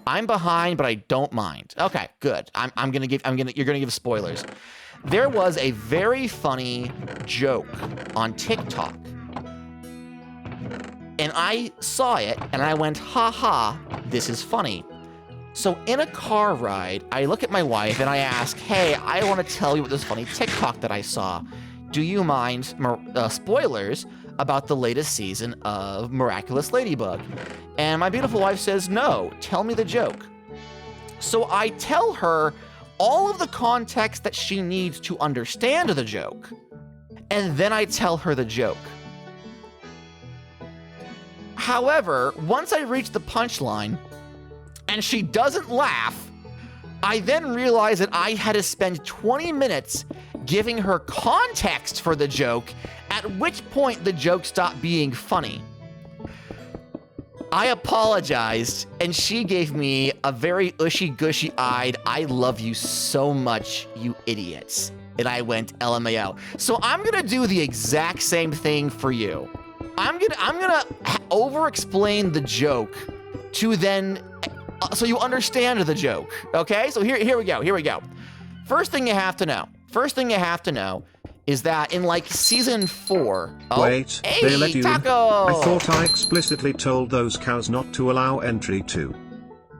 Speaker 1: I'm behind, but I don't mind. Okay, good. You're gonna give spoilers. There was a very funny joke on TikTok. And I saw it and I went, ha ha, this is funny. So in a car ride, I look at my wife and I ask, hey, I want to tell you about this funny TikTok that I saw. Do you mind spoilers about the latest season of Miraculous Ladybug? And my beautiful wife says, no, tell me the joke. So I tell her all of the context that she needs to understand the joke. And then I tell her the joke. However, once I reach the punchline, and she doesn't laugh, I then realize that I had to spend 20 minutes giving her context for the joke, at which point the joke stopped being funny. I apologized, and she gave me a very ushy-gushy-eyed, "I love you so much, you idiots." And I went LMAO. So I'm gonna do the exact same thing for you. I'm gonna over-explain the joke to then, so you understand the joke, okay? So here we go. First thing you have to know is that in like season 4. Oh,
Speaker 2: wait,
Speaker 1: hey,
Speaker 2: they let you
Speaker 1: Taco!
Speaker 2: in. I thought I explicitly told those cows not to allow entry to.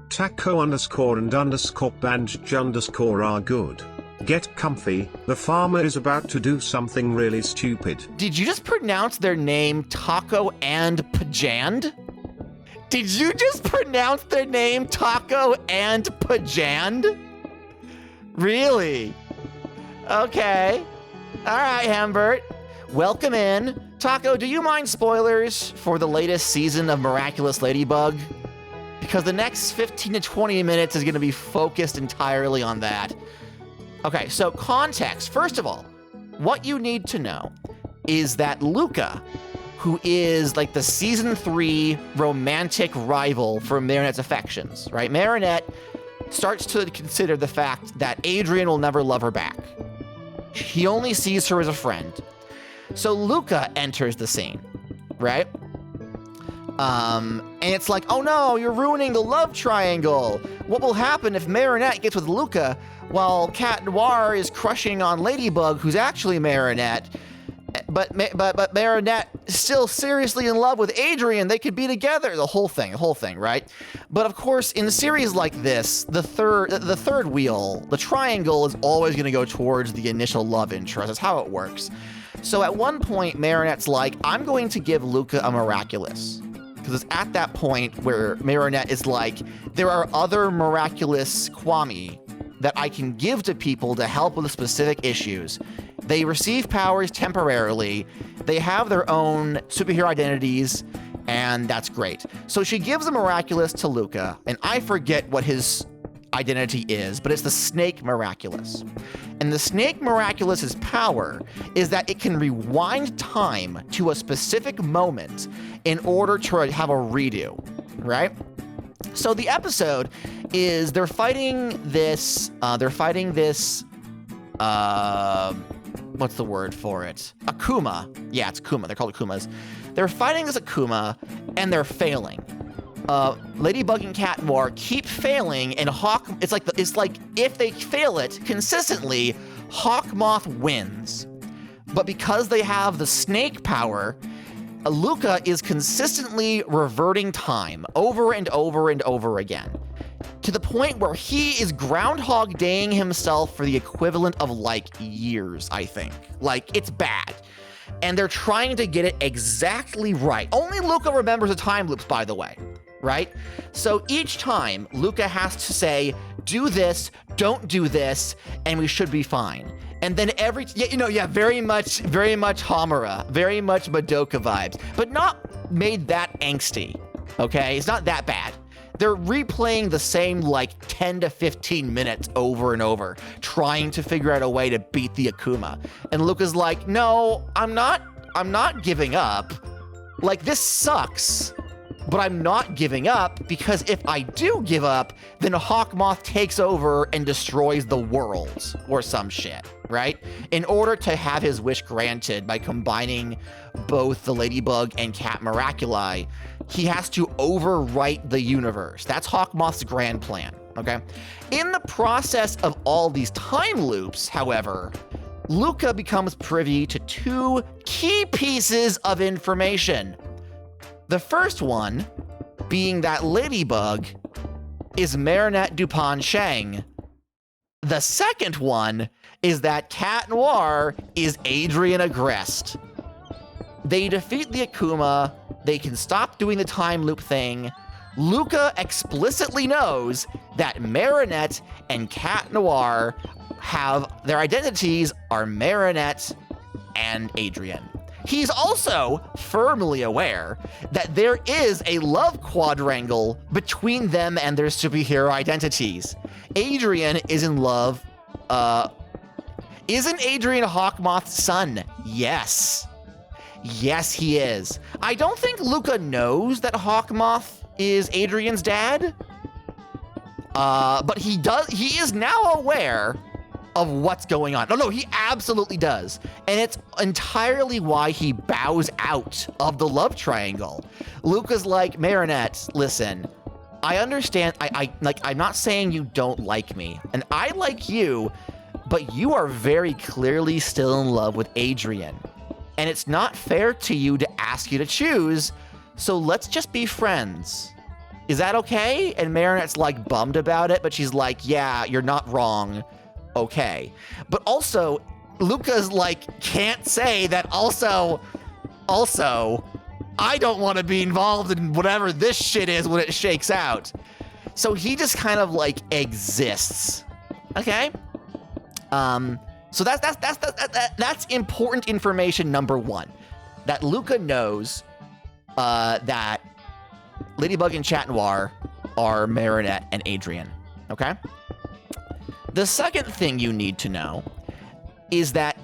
Speaker 2: Taco _ and _ banj are good. Get comfy, the farmer is about to do something really stupid.
Speaker 1: Did you just pronounce their name Taco and Pajand? Did you just pronounce their name Taco and Pajand? Really? Okay. All right, Hambert. Welcome in. Taco, do you mind spoilers for the latest season of Miraculous Ladybug? Because the next 15 to 20 minutes is going to be focused entirely on that. Okay, so context. First of all, what you need to know is that Luca, who is like the season 3 romantic rival for Marinette's affections, right? Marinette starts to consider the fact that Adrien will never love her back. He only sees her as a friend. So Luca enters the scene, right? And it's like, oh no, you're ruining the love triangle. What will happen if Marinette gets with Luca while Cat Noir is crushing on Ladybug, who's actually Marinette? But Marinette is still seriously in love with Adrien. They could be together. The whole thing, right? But of course, in a series like this, the third wheel, the triangle, is always going to go towards the initial love interest. That's how it works. So at one point, Marinette's like, I'm going to give Luca a miraculous. Because it's at that point where Marinette is like, there are other miraculous Kwami that I can give to people to help with specific issues. They receive powers temporarily, they have their own superhero identities, and that's great. So she gives a miraculous to Luca, and I forget what his identity is, but it's the Snake Miraculous. And the Snake Miraculous's power is that it can rewind time to a specific moment in order to have a redo, right? So the episode is they're fighting this, what's the word for it? Akuma. Yeah, it's Akuma. They're called Akumas. They're fighting this Akuma, and they're failing. Ladybug and Cat Noir keep failing, and it's like if they fail it consistently, Hawkmoth wins. But because they have the snake power, Luca is consistently reverting time over and over and over again, to the point where he is Groundhog Daying himself for the equivalent of like years, I think. Like, it's bad. And they're trying to get it exactly right. Only Luca remembers the time loops, by the way, right? So each time, Luca has to say, do this, don't do this, and we should be fine. And then very much Hamura, very much Madoka vibes, but not made that angsty, okay? It's not that bad. They're replaying the same like 10 to 15 minutes over and over, trying to figure out a way to beat the Akuma. And Luca's like, no, I'm not giving up. Like, this sucks, but I'm not giving up, because if I do give up, then Hawkmoth takes over and destroys the world or some shit, right? In order to have his wish granted by combining both the Ladybug and Cat Miraculi, he has to overwrite the universe. That's Hawkmoth's grand plan, okay? In the process of all these time loops, however, Luca becomes privy to two key pieces of information. The first one being that Ladybug is Marinette Duponsheng. The second one is that Cat Noir is Adrien Agreste. They defeat the Akuma, they can stop doing the time loop thing. Luca explicitly knows that Marinette and Cat Noir have their identities are Marinette and Adrien. He's also firmly aware that there is a love quadrangle between them and their superhero identities. Adrian is in love. Isn't Adrian Hawkmoth's son? Yes. Yes, he is. I don't think Luca knows that Hawkmoth is Adrian's dad. But he is now aware of what's going on. No, he absolutely does. And it's entirely why he bows out of the love triangle. Luca's like, Marinette, listen, I understand. I'm not saying you don't like me, and I like you, but you are very clearly still in love with Adrian. And it's not fair to you to ask you to choose, so let's just be friends. Is that okay? And Marinette's like bummed about it, but she's like, yeah, you're not wrong. Okay. But also, Luca's like, can't say that also, I don't want to be involved in whatever this shit is when it shakes out. So he just kind of like exists. Okay? So that's important information number one. That Luca knows that Ladybug and Chat Noir are Marinette and Adrian. Okay? The second thing you need to know is that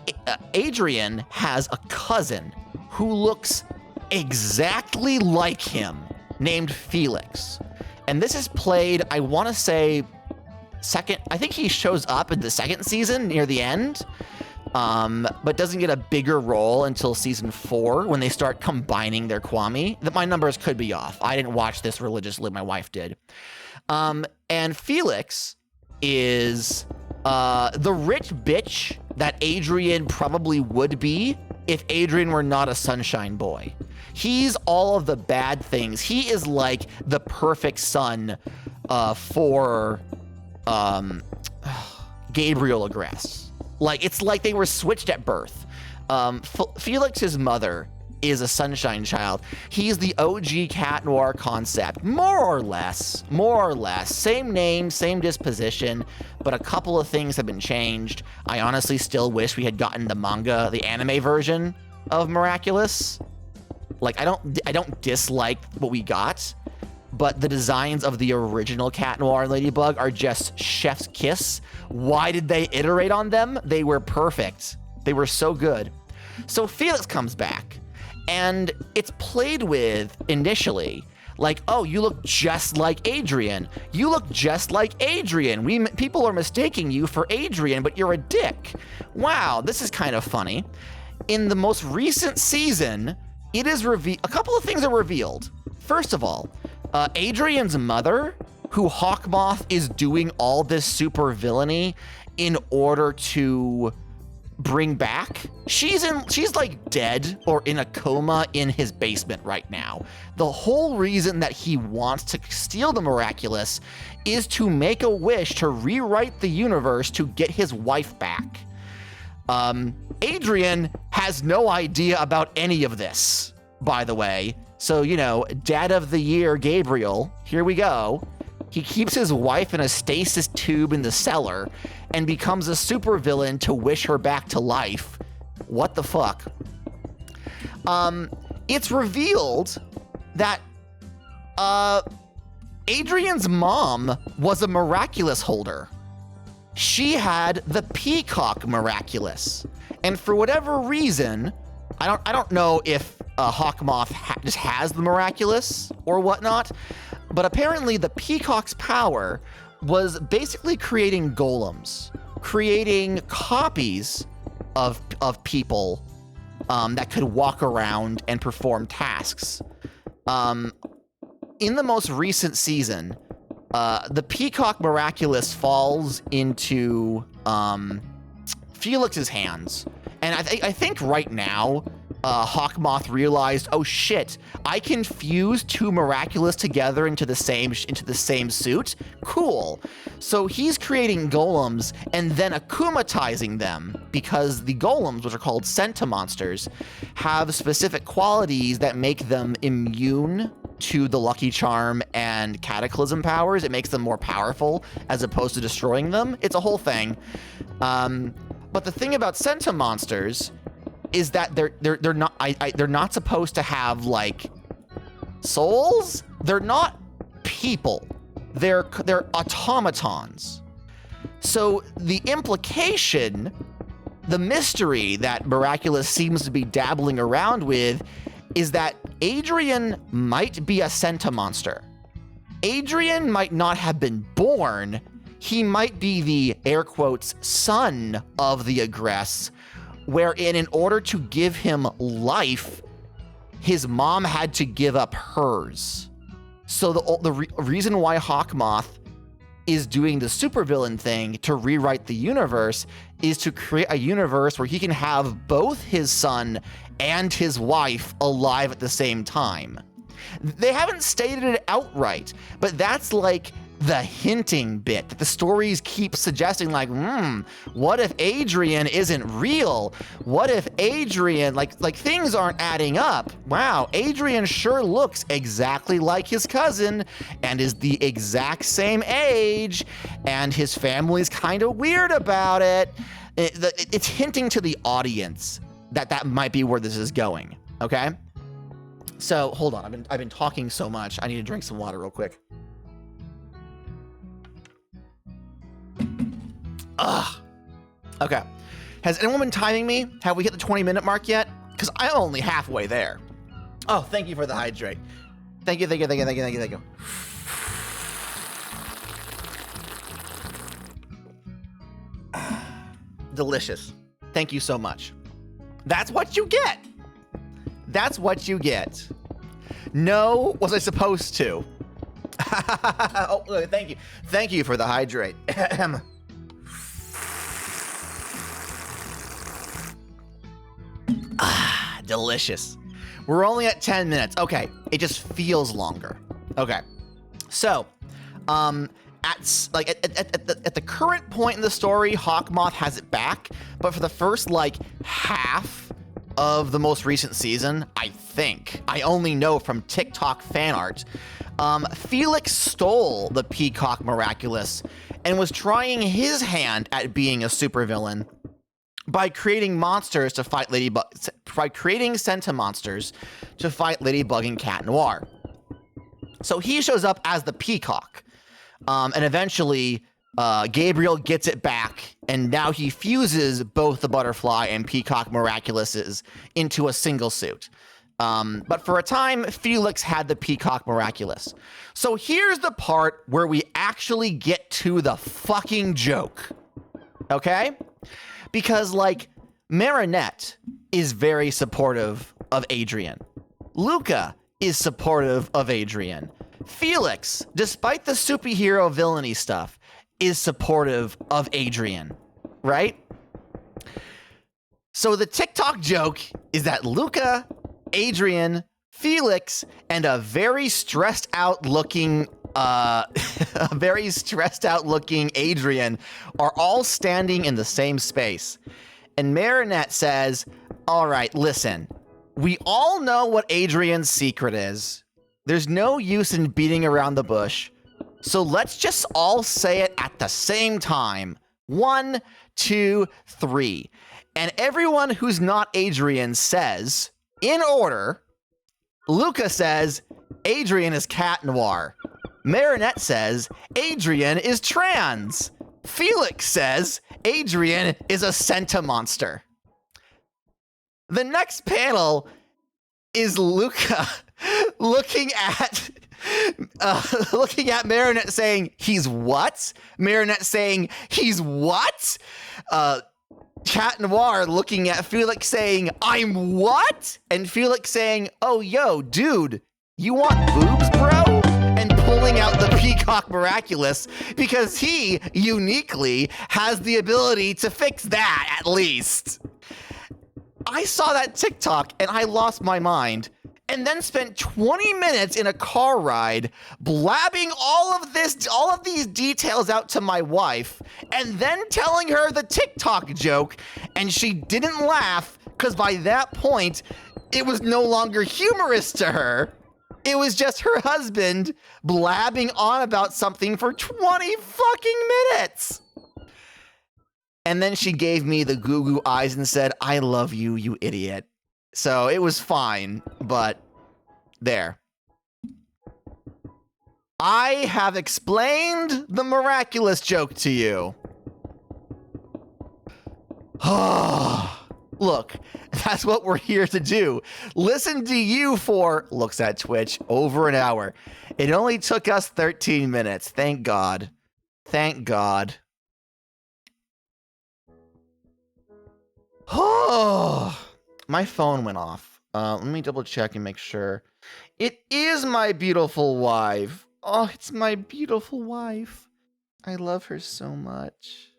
Speaker 1: Adrian has a cousin who looks exactly like him, named Felix. And this is played, I want to say, I think he shows up in the second season near the end, but doesn't get a bigger role until season 4 when they start combining their Kwami. My numbers could be off. I didn't watch this religiously, my wife did. And Felix is the rich bitch that Adrian probably would be if Adrian were not a sunshine boy. He's all of the bad things. He is like the perfect son for Gabriel Agreste. Like, it's like they were switched at birth. Felix's mother is a sunshine child. He's the OG Cat Noir concept, more or less. Same name, same disposition, but a couple of things have been changed. I honestly still wish we had gotten the manga, the anime version of Miraculous. Like, I don't dislike what we got, but the designs of the original Cat Noir and Ladybug are just chef's kiss. Why did they iterate on them? They were perfect. They were so good. So Felix comes back, and it's played with initially like, oh, you look just like Adrian. You look just like Adrian. People are mistaking you for Adrian, but you're a dick. Wow, this is kind of funny. In the most recent season, it is a couple of things are revealed. First of all, Adrian's mother, who Hawkmoth is doing all this super villainy in order to bring back, she's like dead or in a coma in his basement right now. The whole reason that he wants to steal the Miraculous is to make a wish to rewrite the universe to get his wife back. Adrian has no idea about any of this, by the way. So, you know, Dad of the Year Gabriel, here we go. He keeps his wife in a stasis tube in the cellar and becomes a supervillain to wish her back to life. What the fuck? It's revealed that Adrian's mom was a Miraculous holder. She had the Peacock Miraculous. And for whatever reason, I don't know if Hawkmoth just has the Miraculous or whatnot, but apparently the Peacock's power was basically creating golems, creating copies of people that could walk around and perform tasks. In the most recent season, the Peacock Miraculous falls into Felix's hands, and I think right now, Hawkmoth realized, oh shit, I can fuse two Miraculous together into the same suit. Cool. So he's creating golems and then akumatizing them, because the golems, which are called Centimonsters, have specific qualities that make them immune to the Lucky Charm and Cataclysm powers. It makes them more powerful as opposed to destroying them. It's a whole thing. But the thing about Centimonsters is that they're not they're not supposed to have like souls. They're not people. They're automatons. So the implication, the mystery that Miraculous seems to be dabbling around with, is that Adrian might be a Centimonster. Adrian might not have been born. He might be the, air quotes, son of the Egress, wherein in order to give him life, his mom had to give up hers. So the reason why Hawkmoth is doing the supervillain thing to rewrite the universe is to create a universe where he can have both his son and his wife alive at the same time. They haven't stated it outright, but that's like the hinting bit that the stories keep suggesting, like, what if Adrian isn't real? What if Adrian, like things aren't adding up? Wow, Adrian sure looks exactly like his cousin and is the exact same age, and his family's kind of weird about it. It's hinting to the audience that might be where this is going, okay? So, hold on, I've been talking so much, I need to drink some water real quick. Ugh. Okay. Has anyone been timing me? Have we hit the 20-minute mark yet? Because I'm only halfway there. Oh, thank you for the hydrate. Thank you. Delicious. Thank you so much. That's what you get. That's what you get. No, was I supposed to? Oh, thank you. Thank you for the hydrate. Delicious. We're only at 10 minutes. Okay, it just feels longer. Okay, so, at the current point in the story, Hawkmoth has it back, but for the first like half of the most recent season, I think, I only know from TikTok fan art, Felix stole the Peacock Miraculous and was trying his hand at being a supervillain by creating monsters to fight by creating Centimonsters to fight Ladybug and Cat Noir. So he shows up as the Peacock, and eventually Gabriel gets it back, and now he fuses both the Butterfly and Peacock Miraculouses into a single suit. But for a time, Felix had the Peacock Miraculous. So here's the part where we actually get to the fucking joke, okay? Because, like, Marinette is very supportive of Adrian. Luca is supportive of Adrian. Felix, despite the superhero villainy stuff, is supportive of Adrian, right? So the TikTok joke is that Luca, Adrian, Felix, and a very stressed out looking Adrian are all standing in the same space. And Marinette says, all right, listen, we all know what Adrian's secret is. There's no use in beating around the bush. So let's just all say it at the same time. 1, 2, 3. And everyone who's not Adrian says, in order, Luca says, Adrian is Cat Noir. Marinette says, Adrian is trans. Felix says, Adrian is a Centimonster. The next panel is Luca looking at Marinette saying, he's what? Marinette saying, he's what? Cat Noir looking at Felix saying, I'm what? And Felix saying, oh, yo, dude, you want boobs, bro? And pulling out the Peacock Miraculous because he uniquely has the ability to fix that, at least. I saw that TikTok and I lost my mind, and then spent 20 minutes in a car ride blabbing all of these details out to my wife, and then telling her the TikTok joke, and she didn't laugh because by that point, it was no longer humorous to her. It was just her husband blabbing on about something for 20 fucking minutes. And then she gave me the goo goo eyes and said, I love you, you idiot. So it was fine, but there. I have explained the miraculous joke to you. Look, that's what we're here to do. Listen to you for, looks at Twitch, over an hour. It only took us 13 minutes. Thank God. Thank God. Oh, my phone went off. Let me double check and make sure. It is my beautiful wife. Oh, it's my beautiful wife. I love her so much.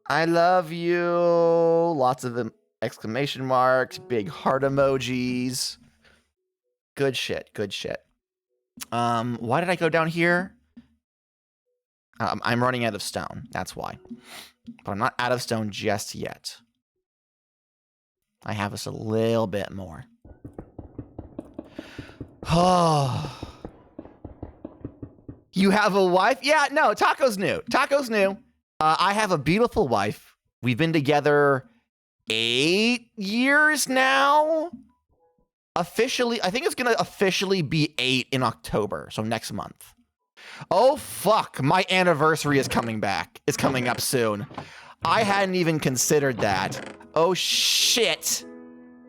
Speaker 1: I love you. Lots of exclamation marks, big heart emojis. Good shit, good shit. Why did I go down here? I'm running out of stone, that's why. But I'm not out of stone just yet. I have us a little bit more. Oh. You have a wife? Yeah, no, Taco's new. Taco's new. I have a beautiful wife. We've been together 8 years now. Officially, I think it's gonna officially be 8 in October, so next month. Oh fuck, my anniversary is coming back. It's coming up soon. I hadn't even considered that. Oh shit.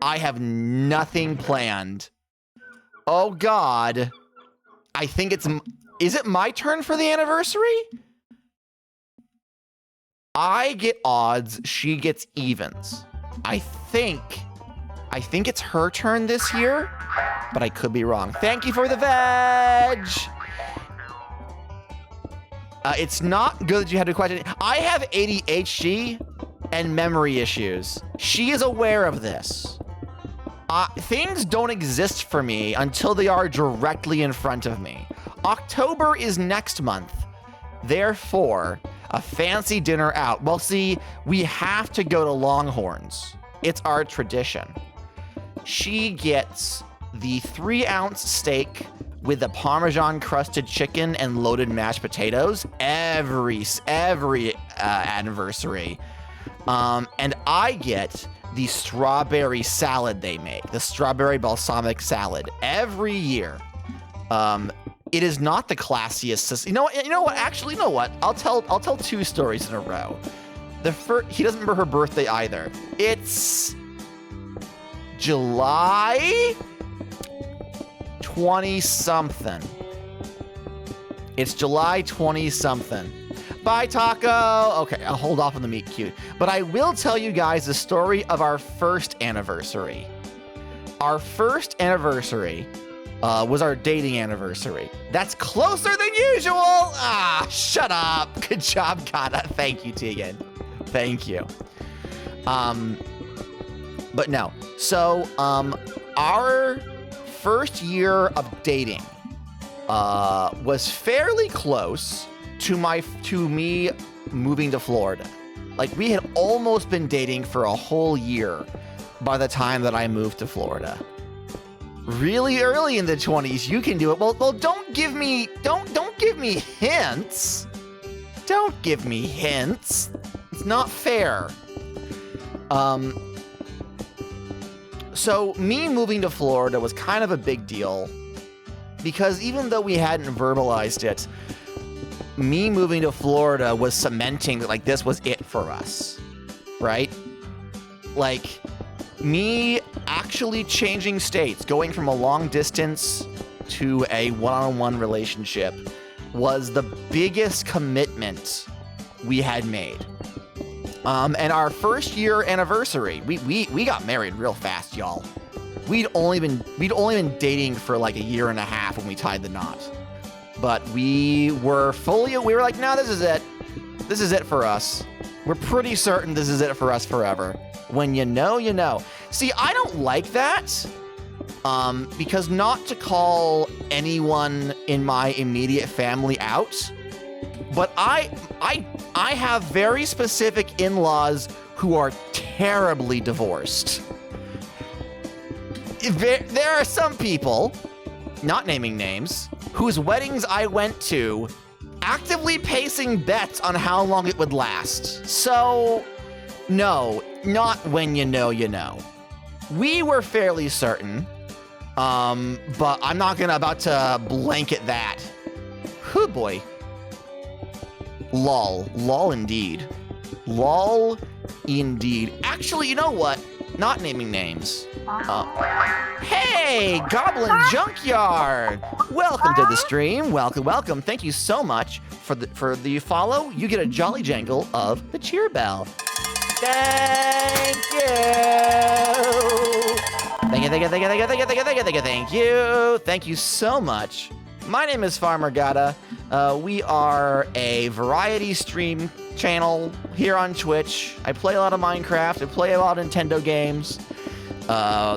Speaker 1: I have nothing planned. Oh god. I think it's, is it my turn for the anniversary? I get odds, she gets evens. I think it's her turn this year, but I could be wrong. Thank you for the veg. It's not good that you had to question. I have ADHD and memory issues. She is aware of this. Things don't exist for me until they are directly in front of me. October is next month. Therefore, a fancy dinner out. Well, see, we have to go to Longhorns. It's our tradition. She gets the 3-ounce steak with the Parmesan crusted chicken and loaded mashed potatoes every anniversary. And I get the strawberry salad they make, the strawberry balsamic salad every year. It is not the classiest. You know what? Actually, you know what? I'll tell 2 stories in a row. The first, he doesn't remember her birthday either. It's July 20-something. It's July 20-something. Bye, Taco. Okay, I'll hold off on the meet cute. But I will tell you guys the story of our first anniversary. Our first anniversary was our dating anniversary. That's closer than usual. Ah, shut up. Good job, Kata. Thank you, Tegan. Thank you. But no. So, our first year of dating was fairly close to me moving to Florida. Like, we had almost been dating for a whole year by the time that I moved to Florida. Really early in the 20s, you can do it. Well, don't give me hints. Don't give me hints. It's not fair. So me moving to Florida was kind of a big deal because even though we hadn't verbalized it, me moving to Florida was cementing that, like, this was it for us, right? Like, me actually changing states, going from a long distance to a one-on-one relationship was the biggest commitment we had made. And our first year anniversary, we got married real fast, y'all. We'd only been dating for like a year and a half when we tied the knot. But we were like, no, this is it. This is it for us. We're pretty certain this is it for us forever. When you know, you know. See, I don't like that. Because not to call anyone in my immediate family out, but I have very specific in-laws who are terribly divorced. There are some people, not naming names, whose weddings I went to actively placing bets on how long it would last. So, no, not when you know you know. We were fairly certain, but I'm not about to blanket that. Whew, boy. Lol. Lol indeed. Lol indeed. Actually, you know what? Not naming names. Hey, Goblin Junkyard! Welcome to the stream. Welcome, welcome. Thank you so much for the follow. You get a jolly jangle of the cheer bell. Thank you. Thank you, thank you, thank you, thank you, thank you, thank you, thank you, thank you, thank you. Thank you so much. My name is Farmer Gata. We are a variety stream channel here on Twitch. I play a lot of Minecraft. I play a lot of Nintendo games.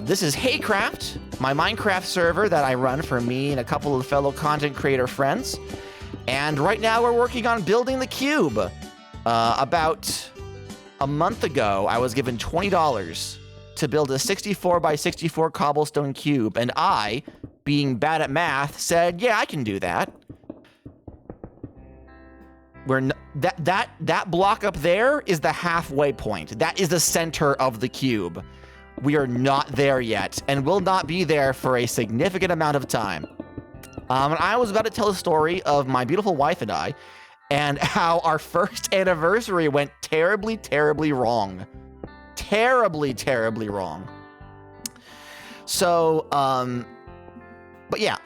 Speaker 1: This is Haycraft, my Minecraft server that I run for me and a couple of fellow content creator friends. And right now we're working on building the cube. About a month ago, I was given $20 to build a 64 by 64 cobblestone cube, and I, being bad at math, said, yeah, I can do that. That block up there is the halfway point. That is the center of the cube. We are not there yet, and will not be there for a significant amount of time. And I was about to tell a story of my beautiful wife and I, and how our first anniversary went terribly, terribly wrong. Terribly, terribly wrong. So, but yeah,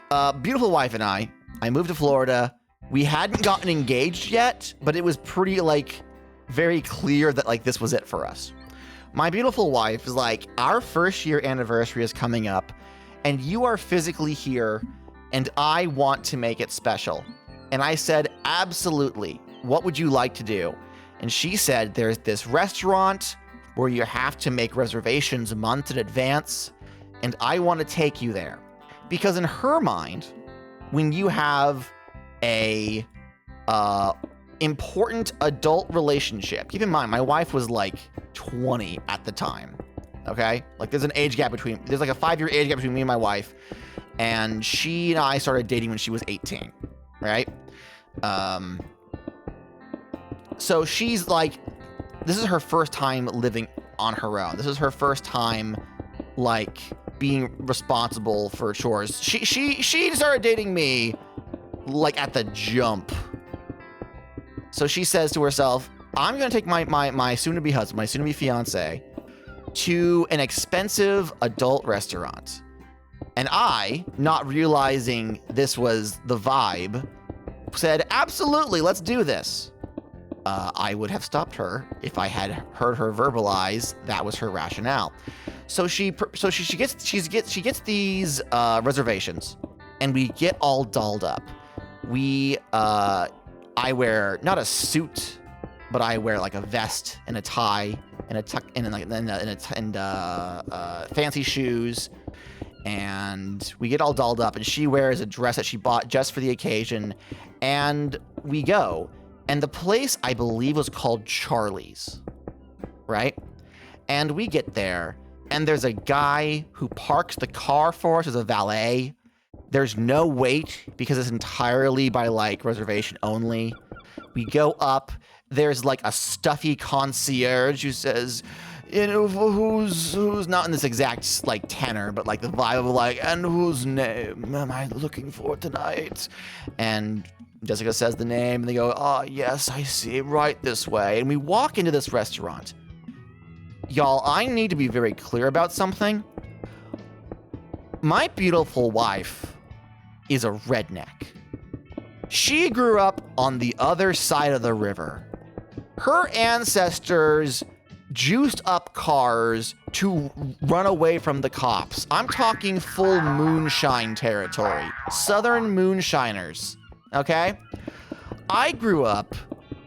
Speaker 1: beautiful wife and I moved to Florida. We hadn't gotten engaged yet, but it was pretty, like, very clear that, like, this was it for us. My beautiful wife is like, our first year anniversary is coming up, and you are physically here, and I want to make it special. And I said, absolutely. What would you like to do? And she said, there's this restaurant where you have to make reservations months in advance, and I want to take you there. Because in her mind, when you have a important adult relationship, keep in mind, my wife was like 20 at the time, okay? Like there's like a 5-year age gap between me and my wife, and she and I started dating when she was 18, right? So she's like, this is her first time living on her own. This is her first time, like, being responsible for chores. She started dating me, like, at the jump. So she says to herself, I'm going to take my soon-to-be husband, my soon-to-be fiance, to an expensive adult restaurant. And I, not realizing this was the vibe, said, absolutely, let's do this. I would have stopped her if I had heard her verbalize that was her rationale. So she gets these reservations, and we get all dolled up. I wear not a suit, but I wear like a vest and a tie and a tuck and fancy shoes. And we get all dolled up, and she wears a dress that she bought just for the occasion, and we go. And the place, I believe, was called Charlie's, right? And we get there, and there's a guy who parks the car for us as a valet. There's no wait because it's entirely by, like, reservation only. We go up. There's, like, a stuffy concierge who says, you know, who's not in this exact, like, tenor, but, like, the vibe of, like, and whose name am I looking for tonight? And Jessica says the name, and they go, oh, yes, I see, right this way. And we walk into this restaurant. Y'all, I need to be very clear about something. My beautiful wife is a redneck. She grew up on the other side of the river. Her ancestors juiced up cars to run away from the cops. I'm talking full moonshine territory. Southern moonshiners. Okay? I grew up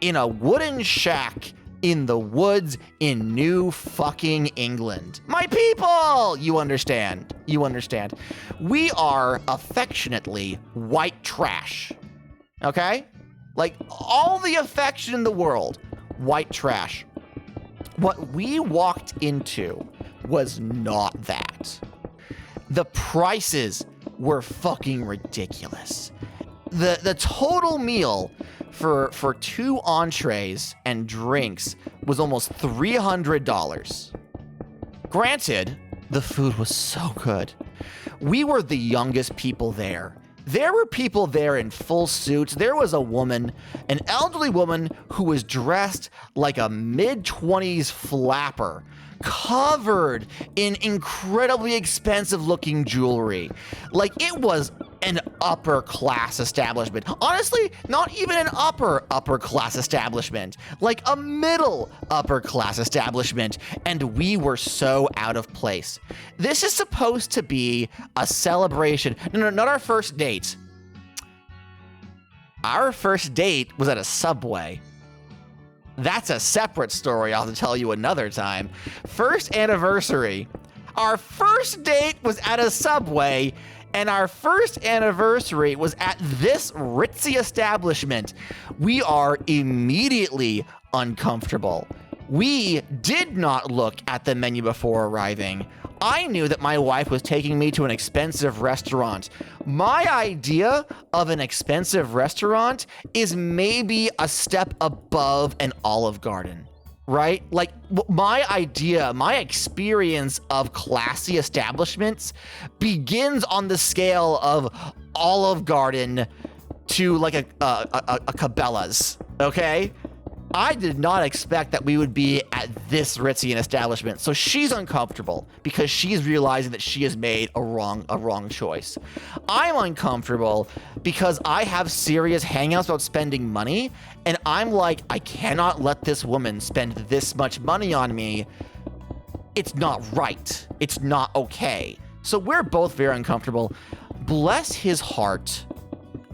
Speaker 1: in a wooden shack in the woods in New fucking England. My people! You understand. You understand. We are affectionately white trash. Okay? Like, all the affection in the world. White trash. What we walked into was not that. The prices were fucking ridiculous. The total meal for 2 entrees and drinks was almost $300. Granted, the food was so good. We were the youngest people there. There were people there in full suits. There was a woman, an elderly woman who was dressed like a mid-20s flapper, covered in incredibly expensive looking jewelry. Like, it was an upper class establishment. Honestly, not even an upper class establishment, like a middle upper class establishment. And we were so out of place. This is supposed to be a celebration. No, not our first date. Our first date was at a Subway. That's a separate story I'll have to tell you another time. First anniversary. Our first date was at a Subway, and our first anniversary was at this ritzy establishment. We are immediately uncomfortable. We did not look at the menu before arriving. I knew that my wife was taking me to an expensive restaurant. My idea of an expensive restaurant is maybe a step above an Olive Garden, right? Like, my idea, my experience of classy establishments begins on the scale of Olive Garden to like a Cabela's, okay? I did not expect that we would be at this ritzy an establishment. So she's uncomfortable because she's realizing that she has made a wrong choice. I'm uncomfortable because I have serious hangouts about spending money, and I'm like, I cannot let this woman spend this much money on me. It's not right. It's not okay. So we're both very uncomfortable. Bless his heart.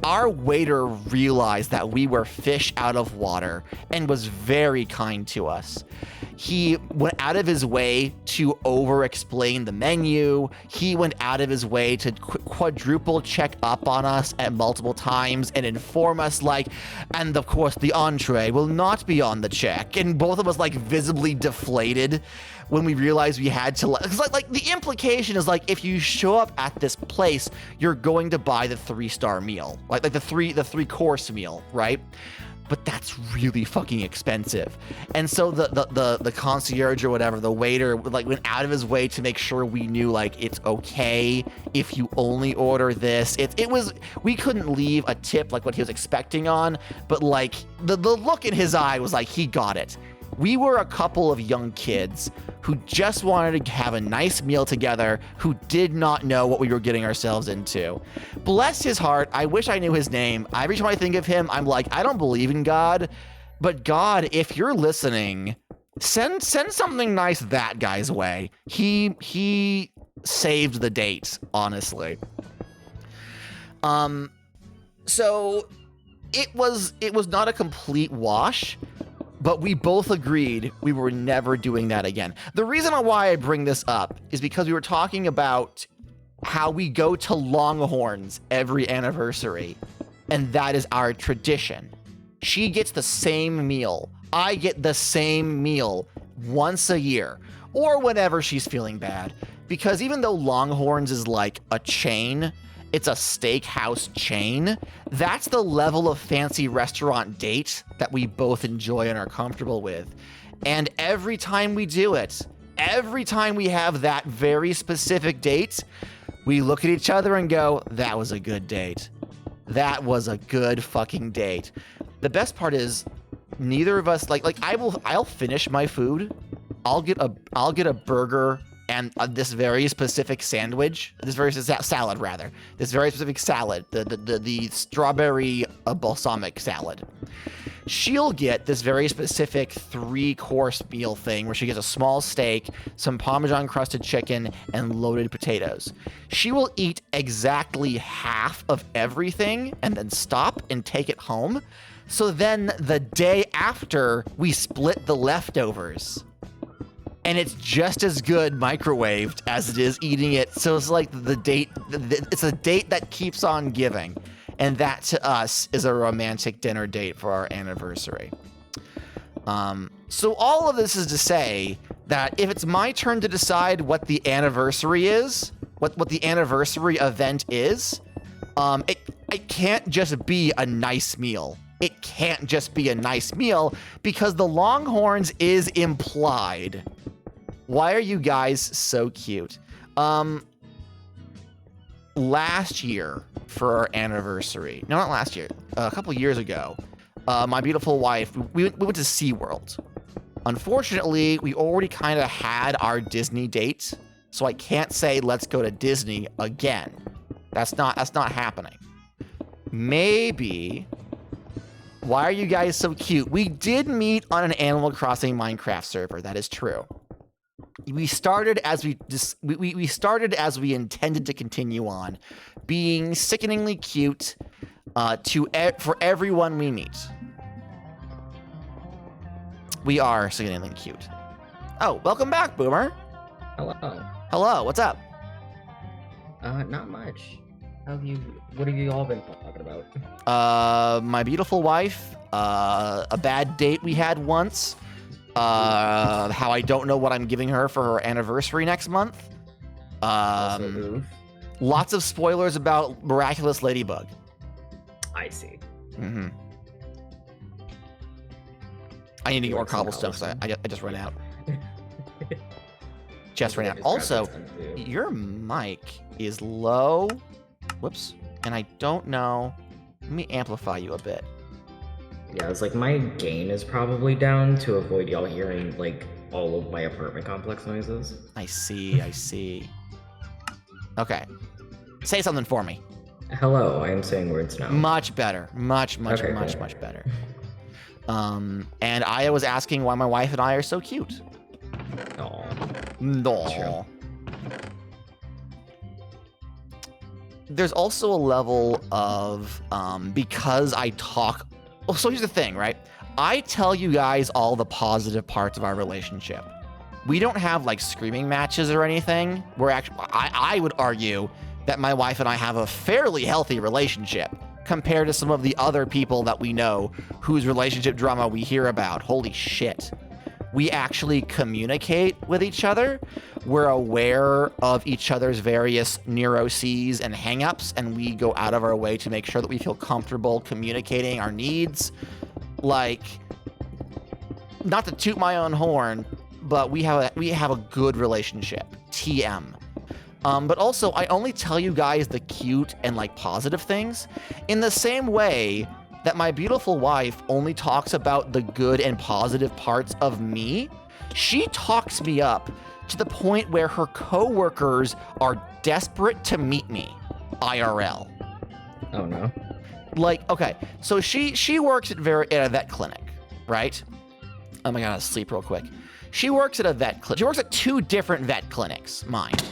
Speaker 1: Our waiter realized that we were fish out of water and was very kind to us. He went out of his way to over-explain the menu. He went out of his way to quadruple check up on us at multiple times and inform us, like, and of course the entree will not be on the check. And both of us, like, visibly deflated when we realized we had to, like the implication is like, if you show up at this place, you're going to buy the 3-star meal, like the three course meal, right? But that's really fucking expensive. And so the concierge or whatever, the waiter, like, went out of his way to make sure we knew, like, it's okay if you only order this. We couldn't leave a tip like what he was expecting on, but like the look in his eye was like, he got it. We were a couple of young kids who just wanted to have a nice meal together, who did not know what we were getting ourselves into. Bless his heart. I wish I knew his name. Every time I think of him, I'm like, I don't believe in God, but God, if you're listening, send something nice that guy's way. He saved the date, honestly. So it was not a complete wash, but we both agreed we were never doing that again. The reason why I bring this up is because we were talking about how we go to Longhorns every anniversary, and that is our tradition. She gets the same meal. I get the same meal once a year, or whenever she's feeling bad. Because even though Longhorns is like a chain, it's a steakhouse chain, that's the level of fancy restaurant date that we both enjoy and are comfortable with. And every time we do it, every time we have that very specific date, we look at each other and go, that was a good date. That was a good fucking date. The best part is neither of us, like I'll finish my food. I'll get a burger and this very specific sandwich, this very salad rather, this very specific salad, the strawberry balsamic salad. She'll get this very specific 3-course meal thing where she gets a small steak, some Parmesan crusted chicken, and loaded potatoes. She will eat exactly half of everything and then stop and take it home. So then the day after, we split the leftovers. And it's just as good microwaved as it is eating it. So it's like the date, it's a date that keeps on giving. And that to us is a romantic dinner date for our anniversary. So all of this is to say that if it's my turn to decide what the anniversary is, what the anniversary event is, it can't just be a nice meal. it can't just be a nice meal because the Longhorns is implied. Why are you guys so cute? Last year for our anniversary, no, not last year, a couple years ago, my beautiful wife, we went to SeaWorld. Unfortunately, we already kind of had our Disney date, so I can't say let's go to Disney again. That's not happening. Maybe. Why are you guys so cute? We did meet on an Animal Crossing Minecraft server. That is true. We started as we started as we intended to continue on, being sickeningly cute for everyone we meet. We are sickeningly cute. Oh, welcome back, Boomer.
Speaker 3: Hello.
Speaker 1: Hello. What's up?
Speaker 3: Not much. What have you all been talking about?
Speaker 1: My beautiful wife. A bad date we had once. How I don't know what I'm giving her for her anniversary next month. Lots of spoilers about Miraculous Ladybug.
Speaker 3: I see.
Speaker 1: Mm-hmm. I need to get more cobblestone because I just ran out. Just ran out. Also, your mic is low. Whoops. And I don't know. Let me amplify you a bit.
Speaker 3: Yeah, it's like my gain is probably down to avoid y'all hearing like all of my apartment complex noises.
Speaker 1: I see. Okay. Say something for me.
Speaker 3: Hello, I am saying words now.
Speaker 1: Much better. Much better. And Aya was asking why my wife and I are so cute. No. There's also a level of, because I talk. Well, so here's the thing, right? I tell you guys all the positive parts of our relationship. We don't have like screaming matches or anything. We're actually, I would argue that my wife and I have a fairly healthy relationship compared to some of the other people that we know whose relationship drama we hear about. Holy shit. We actually communicate with each other. We're aware of each other's various neuroses and hangups, and we go out of our way to make sure that we feel comfortable communicating our needs. Like, not to toot my own horn, but we have a good relationship. TM. But also, I only tell you guys the cute and like positive things in the same way that my beautiful wife only talks about the good and positive parts of me. She talks me up to the point where her coworkers are desperate to meet me, IRL.
Speaker 3: Oh no.
Speaker 1: Like, okay, so she works at a vet clinic, right? Oh my god, I'll sleep real quick. She works at a vet clinic. She works at 2 different vet clinics, mind.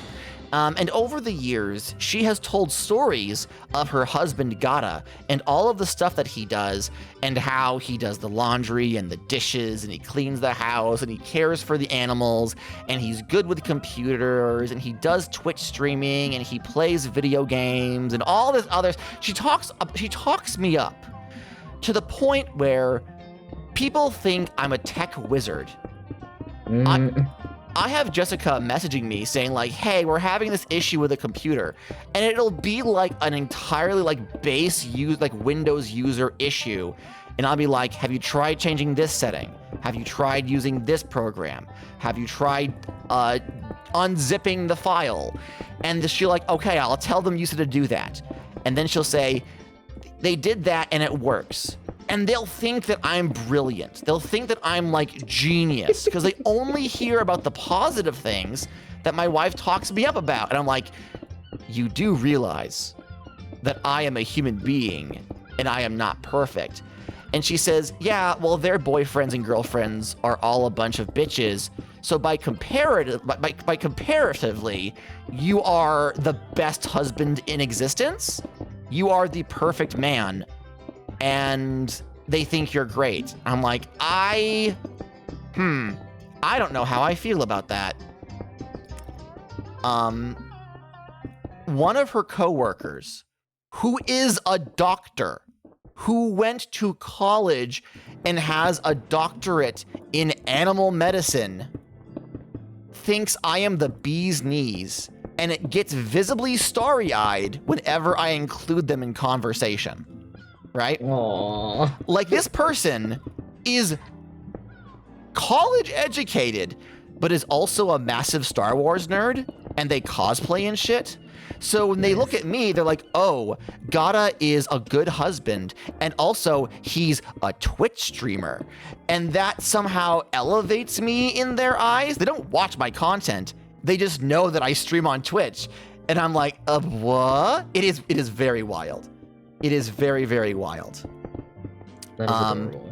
Speaker 1: And over the years, she has told stories of her husband, Gata, and all of the stuff that he does, and how he does the laundry and the dishes, and he cleans the house, and he cares for the animals, and he's good with computers, and he does Twitch streaming, and he plays video games, and all this other. She talks me up to the point where people think I'm a tech wizard. I have Jessica messaging me saying like, hey, we're having this issue with a computer, and it'll be like an entirely like Windows user issue. And I'll be like, have you tried changing this setting? Have you tried using this program? Have you tried unzipping the file? And she'll like, okay, I'll tell them you said to do that. And then she'll say, they did that and it works. And they'll think that I'm brilliant. They'll think that I'm like genius because they only hear about the positive things that my wife talks me up about. And I'm like, you do realize that I am a human being and I am not perfect. And she says, yeah, well, their boyfriends and girlfriends are all a bunch of bitches. So by comparatively, you are the best husband in existence. You are the perfect man. And they think you're great. I'm like, I don't know how I feel about that. One of her coworkers, who is a doctor, who went to college and has a doctorate in animal medicine, thinks I am the bee's knees, and it gets visibly starry-eyed whenever I include them in conversation. right?
Speaker 3: Aww.
Speaker 1: Like, this person is college educated, but is also a massive Star Wars nerd, and they cosplay and shit. So when they look at me, they're like, oh, Gata is a good husband, and also he's a Twitch streamer. And that somehow elevates me in their eyes. They don't watch my content. They just know that I stream on Twitch. And I'm like, what? It is very wild. It is very, very wild.
Speaker 3: That is adorable.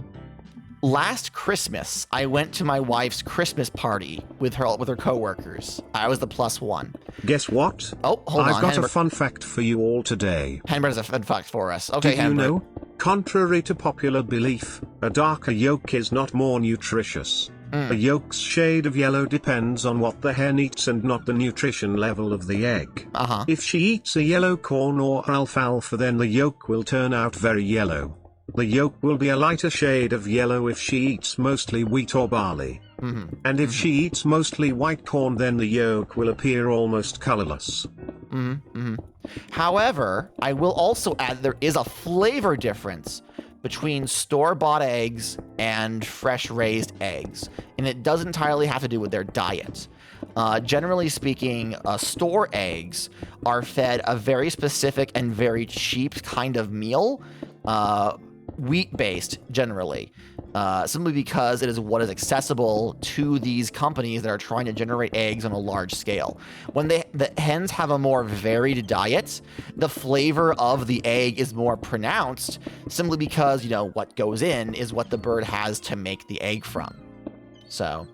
Speaker 1: Last Christmas, I went to my wife's Christmas party with her coworkers. I was the +1.
Speaker 2: Guess what?
Speaker 1: Oh, hold on.
Speaker 2: I've got a fun fact for you all today.
Speaker 1: Henbert has a fun fact for us. Okay,
Speaker 2: Did you know? Contrary to popular belief, a darker yolk is not more nutritious. A yolk's shade of yellow depends on what the hen eats and not the nutrition level of the egg. If she eats a yellow corn or alfalfa, then the yolk will turn out very yellow. The yolk will be a lighter shade of yellow if she eats mostly wheat or barley. And if she eats mostly white corn, then the yolk will appear almost colorless.
Speaker 1: However, I will also add there is a flavor difference between store-bought eggs and fresh-raised eggs, and it does entirely have to do with their diet. Generally speaking, store eggs are fed a very specific and very cheap kind of meal, wheat-based generally, simply because it is what is accessible to these companies that are trying to generate eggs on a large scale. When the hens have a more varied diet, the flavor of the egg is more pronounced, simply because, you know, what goes in is what the bird has to make the egg from. So,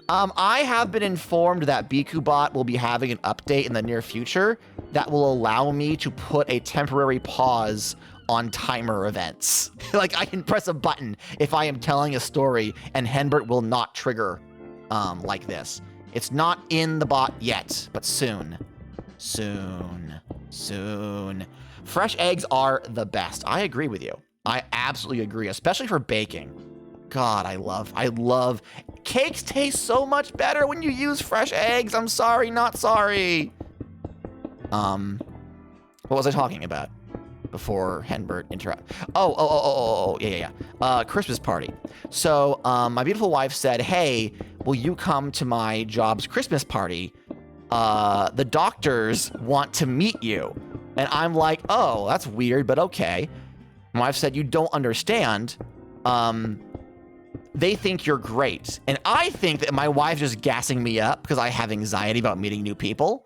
Speaker 1: I have been informed that BikuBot will be having an update in the near future that will allow me to put a temporary pause on timer events. Like, I can press a button if I am telling a story, and Henbert will not trigger like this. It's not in the bot yet, but soon. Soon. Fresh eggs are the best. I agree with you. I absolutely agree, especially for baking. God, I love cakes taste so much better when you use fresh eggs. I'm sorry, not sorry. What was I talking about before Henbert interrupt? Yeah. Christmas party. So, my beautiful wife said, hey, will you come to my job's Christmas party? The doctors want to meet you. And I'm like, oh, that's weird, but okay. My wife said, you don't understand. They think you're great. And I think that my wife's just gassing me up because I have anxiety about meeting new people,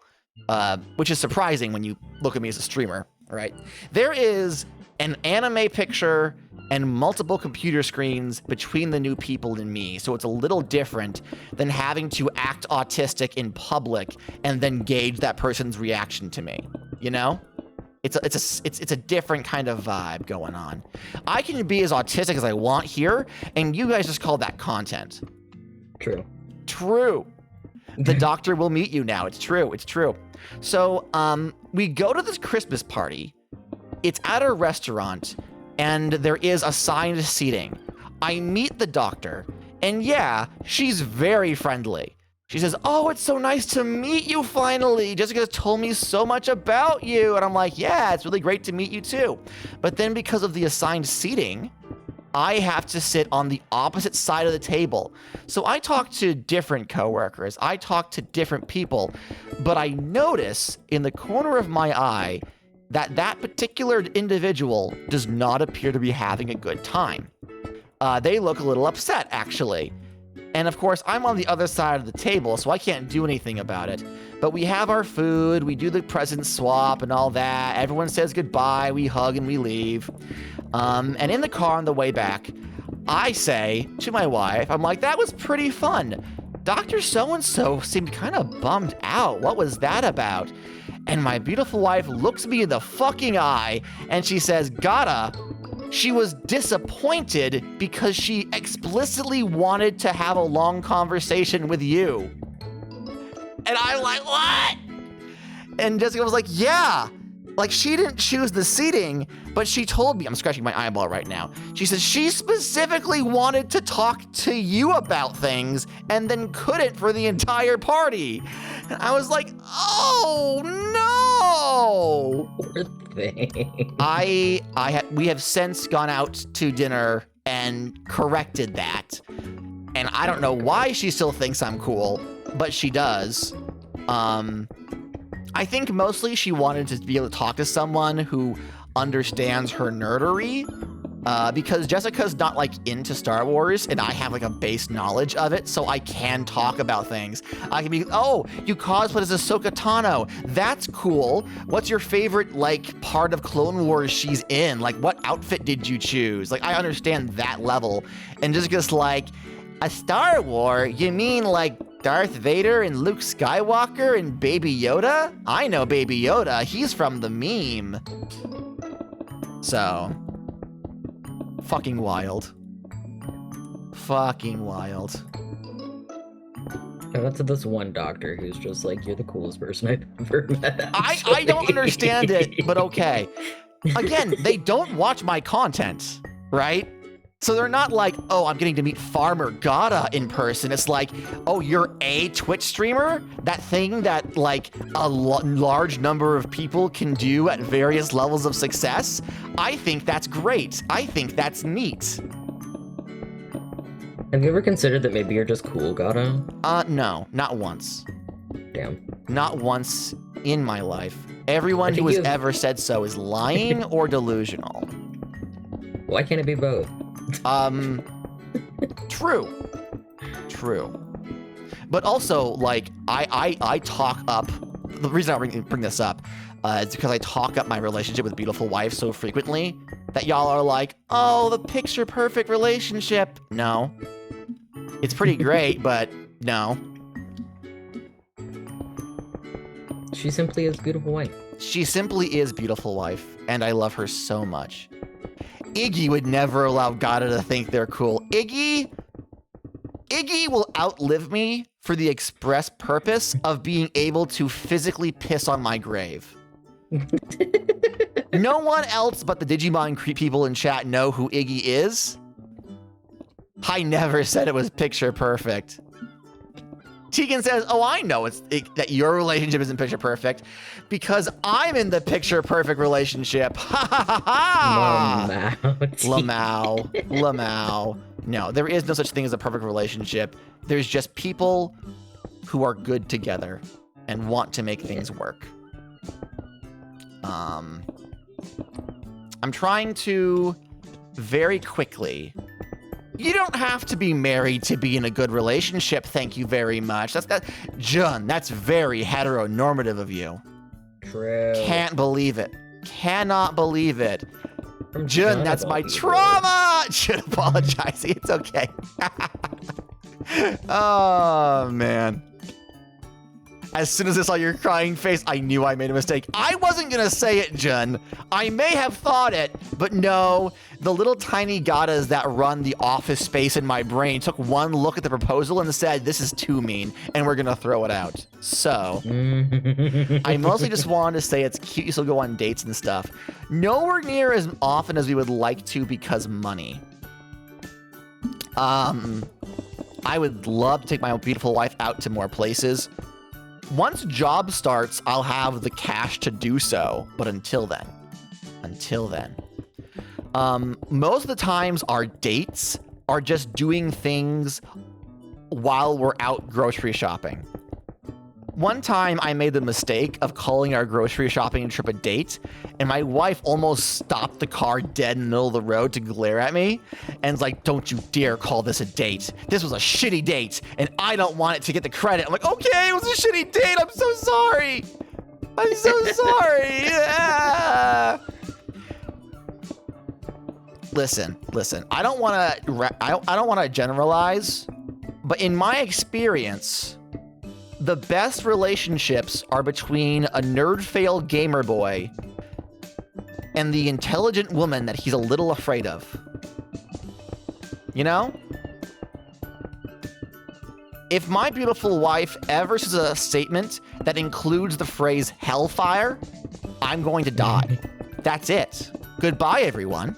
Speaker 1: which is surprising when you look at me as a streamer, right? There is an anime picture and multiple computer screens between the new people and me, so it's a little different than having to act autistic in public and then gauge that person's reaction to me, you know? It's a different kind of vibe going on. I can be as autistic as I want here, and you guys just call that content. True. The doctor will meet you now. It's true. So, we go to this Christmas party. It's at a restaurant, and there is assigned seating. I meet the doctor, and yeah, she's very friendly. She says, oh, it's so nice to meet you finally. Jessica told me so much about you. And I'm like, yeah, it's really great to meet you too. But then because of the assigned seating, I have to sit on the opposite side of the table. So I talk to different coworkers. I talk to different people. But I notice in the corner of my eye that that particular individual does not appear to be having a good time. They look a little upset, actually. And of course, I'm on the other side of the table, so I can't do anything about it. But we have our food, we do the present swap and all that. Everyone says goodbye, we hug and we leave. And in the car on the way back, I say to my wife, I'm like, that was pretty fun. Dr. So-and-so seemed kind of bummed out. What was that about? And my beautiful wife looks me in the fucking eye and she says, Gata, she was disappointed because she explicitly wanted to have a long conversation with you. And I'm like, what? And Jessica was like, yeah. Like, she didn't choose the seating, but she told me, I'm scratching my eyeball right now. She says she specifically wanted to talk to you about things and then couldn't for the entire party. And I was like, oh no.
Speaker 3: thing.
Speaker 1: We have since gone out to dinner and corrected that. And I don't know why she still thinks I'm cool, but she does. I think mostly she wanted to be able to talk to someone who understands her nerdery. Because Jessica's not, like, into Star Wars, and I have, like, a base knowledge of it, so I can talk about things. I can be, oh, you cosplay as Ahsoka Tano. That's cool. What's your favorite, like, part of Clone Wars she's in? Like, what outfit did you choose? Like, I understand that level. And Jessica's like, a Star War? You mean, like, Darth Vader and Luke Skywalker and Baby Yoda? I know Baby Yoda. He's from the meme. So... fucking wild. Fucking wild.
Speaker 3: Shout out to this one doctor who's just like, you're the coolest person I've ever met.
Speaker 1: I don't understand it, but okay. Again, they don't watch my content, right? So they're not like, oh, I'm getting to meet Farmer Gada in person. It's like, oh, you're a Twitch streamer? That thing that, like, a large number of people can do at various levels of success? I think that's great. I think that's neat.
Speaker 3: Have you ever considered that maybe you're just cool, Gada?
Speaker 1: No, not once.
Speaker 3: Damn.
Speaker 1: Not once in my life. Everyone who has ever said so is lying or delusional.
Speaker 3: Why can't it be both?
Speaker 1: True. But also, like, I talk up, the reason I bring this up is because I talk up my relationship with Beautiful Wife so frequently that y'all are like, oh, the picture perfect relationship. No. It's pretty great, but no.
Speaker 3: She simply is Beautiful Wife.
Speaker 1: She simply is Beautiful Wife, and I love her so much. Iggy would never allow Gada to think they're cool. Iggy will outlive me for the express purpose of being able to physically piss on my grave. No one else but the Digimon creep people in chat know who Iggy is. I never said it was picture perfect. Tegan says, oh, I know that your relationship isn't picture perfect because I'm in the picture perfect relationship. Ha ha ha ha! Lamau. No, there is no such thing as a perfect relationship. There's just people who are good together and want to make things work. I'm trying to very quickly... You don't have to be married to be in a good relationship, thank you very much. Jun, that's very heteronormative of you.
Speaker 3: True.
Speaker 1: Can't believe it. Cannot believe it. Jun, that's my trauma! Should apologize. It's okay. Oh, man. As soon as I saw your crying face, I knew I made a mistake. I wasn't gonna say it, Jun. I may have thought it, but no. The little tiny Gadas that run the office space in my brain took one look at the proposal and said, this is too mean, and we're gonna throw it out. So, I mostly just wanted to say it's cute you still go on dates and stuff. Nowhere near as often as we would like to because money. I would love to take my Beautiful Wife out to more places. Once job starts, I'll have the cash to do so. But until then, most of the times our dates are just doing things while we're out grocery shopping. One time I made the mistake of calling our grocery shopping trip a date, and my wife almost stopped the car dead in the middle of the road to glare at me, and was like, don't you dare call this a date. This was a shitty date, and I don't want it to get the credit. I'm like, okay, it was a shitty date. I'm so sorry. I'm so sorry. Yeah. Listen. I don't want to generalize, but in my experience, the best relationships are between a nerd-failed gamer boy and the intelligent woman that he's a little afraid of. You know? If my beautiful wife ever says a statement that includes the phrase hellfire, I'm going to die. That's it. Goodbye, everyone.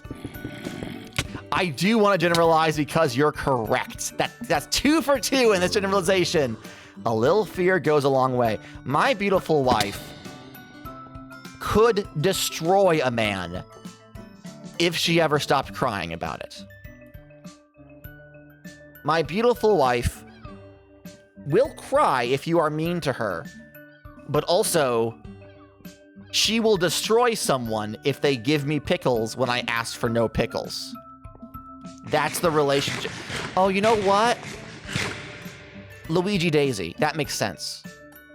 Speaker 1: I do want to generalize because you're correct. That's 2 for 2 in this generalization. A little fear goes a long way. My beautiful wife could destroy a man if she ever stopped crying about it. My beautiful wife will cry if you are mean to her, but also she will destroy someone if they give me pickles when I ask for no pickles. That's the relationship. Oh, you know what? Luigi Daisy. That makes sense,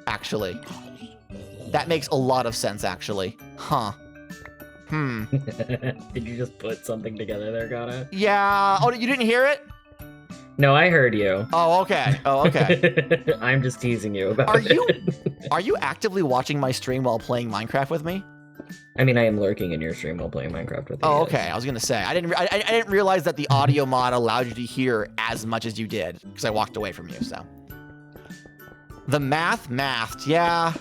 Speaker 1: actually. That makes a lot of sense, actually. Huh.
Speaker 3: Did you just put something together there, Gato?
Speaker 1: Yeah. Oh, you didn't hear it?
Speaker 3: No, I heard you.
Speaker 1: Oh, okay. Oh, okay.
Speaker 3: I'm just teasing you about it.
Speaker 1: Are you actively watching my stream while playing Minecraft with me?
Speaker 3: I mean, I am lurking in your stream while playing Minecraft with you.
Speaker 1: Oh, okay. I was gonna say I didn't realize that the audio mod allowed you to hear as much as you did because I walked away from you. So the mathed, yeah.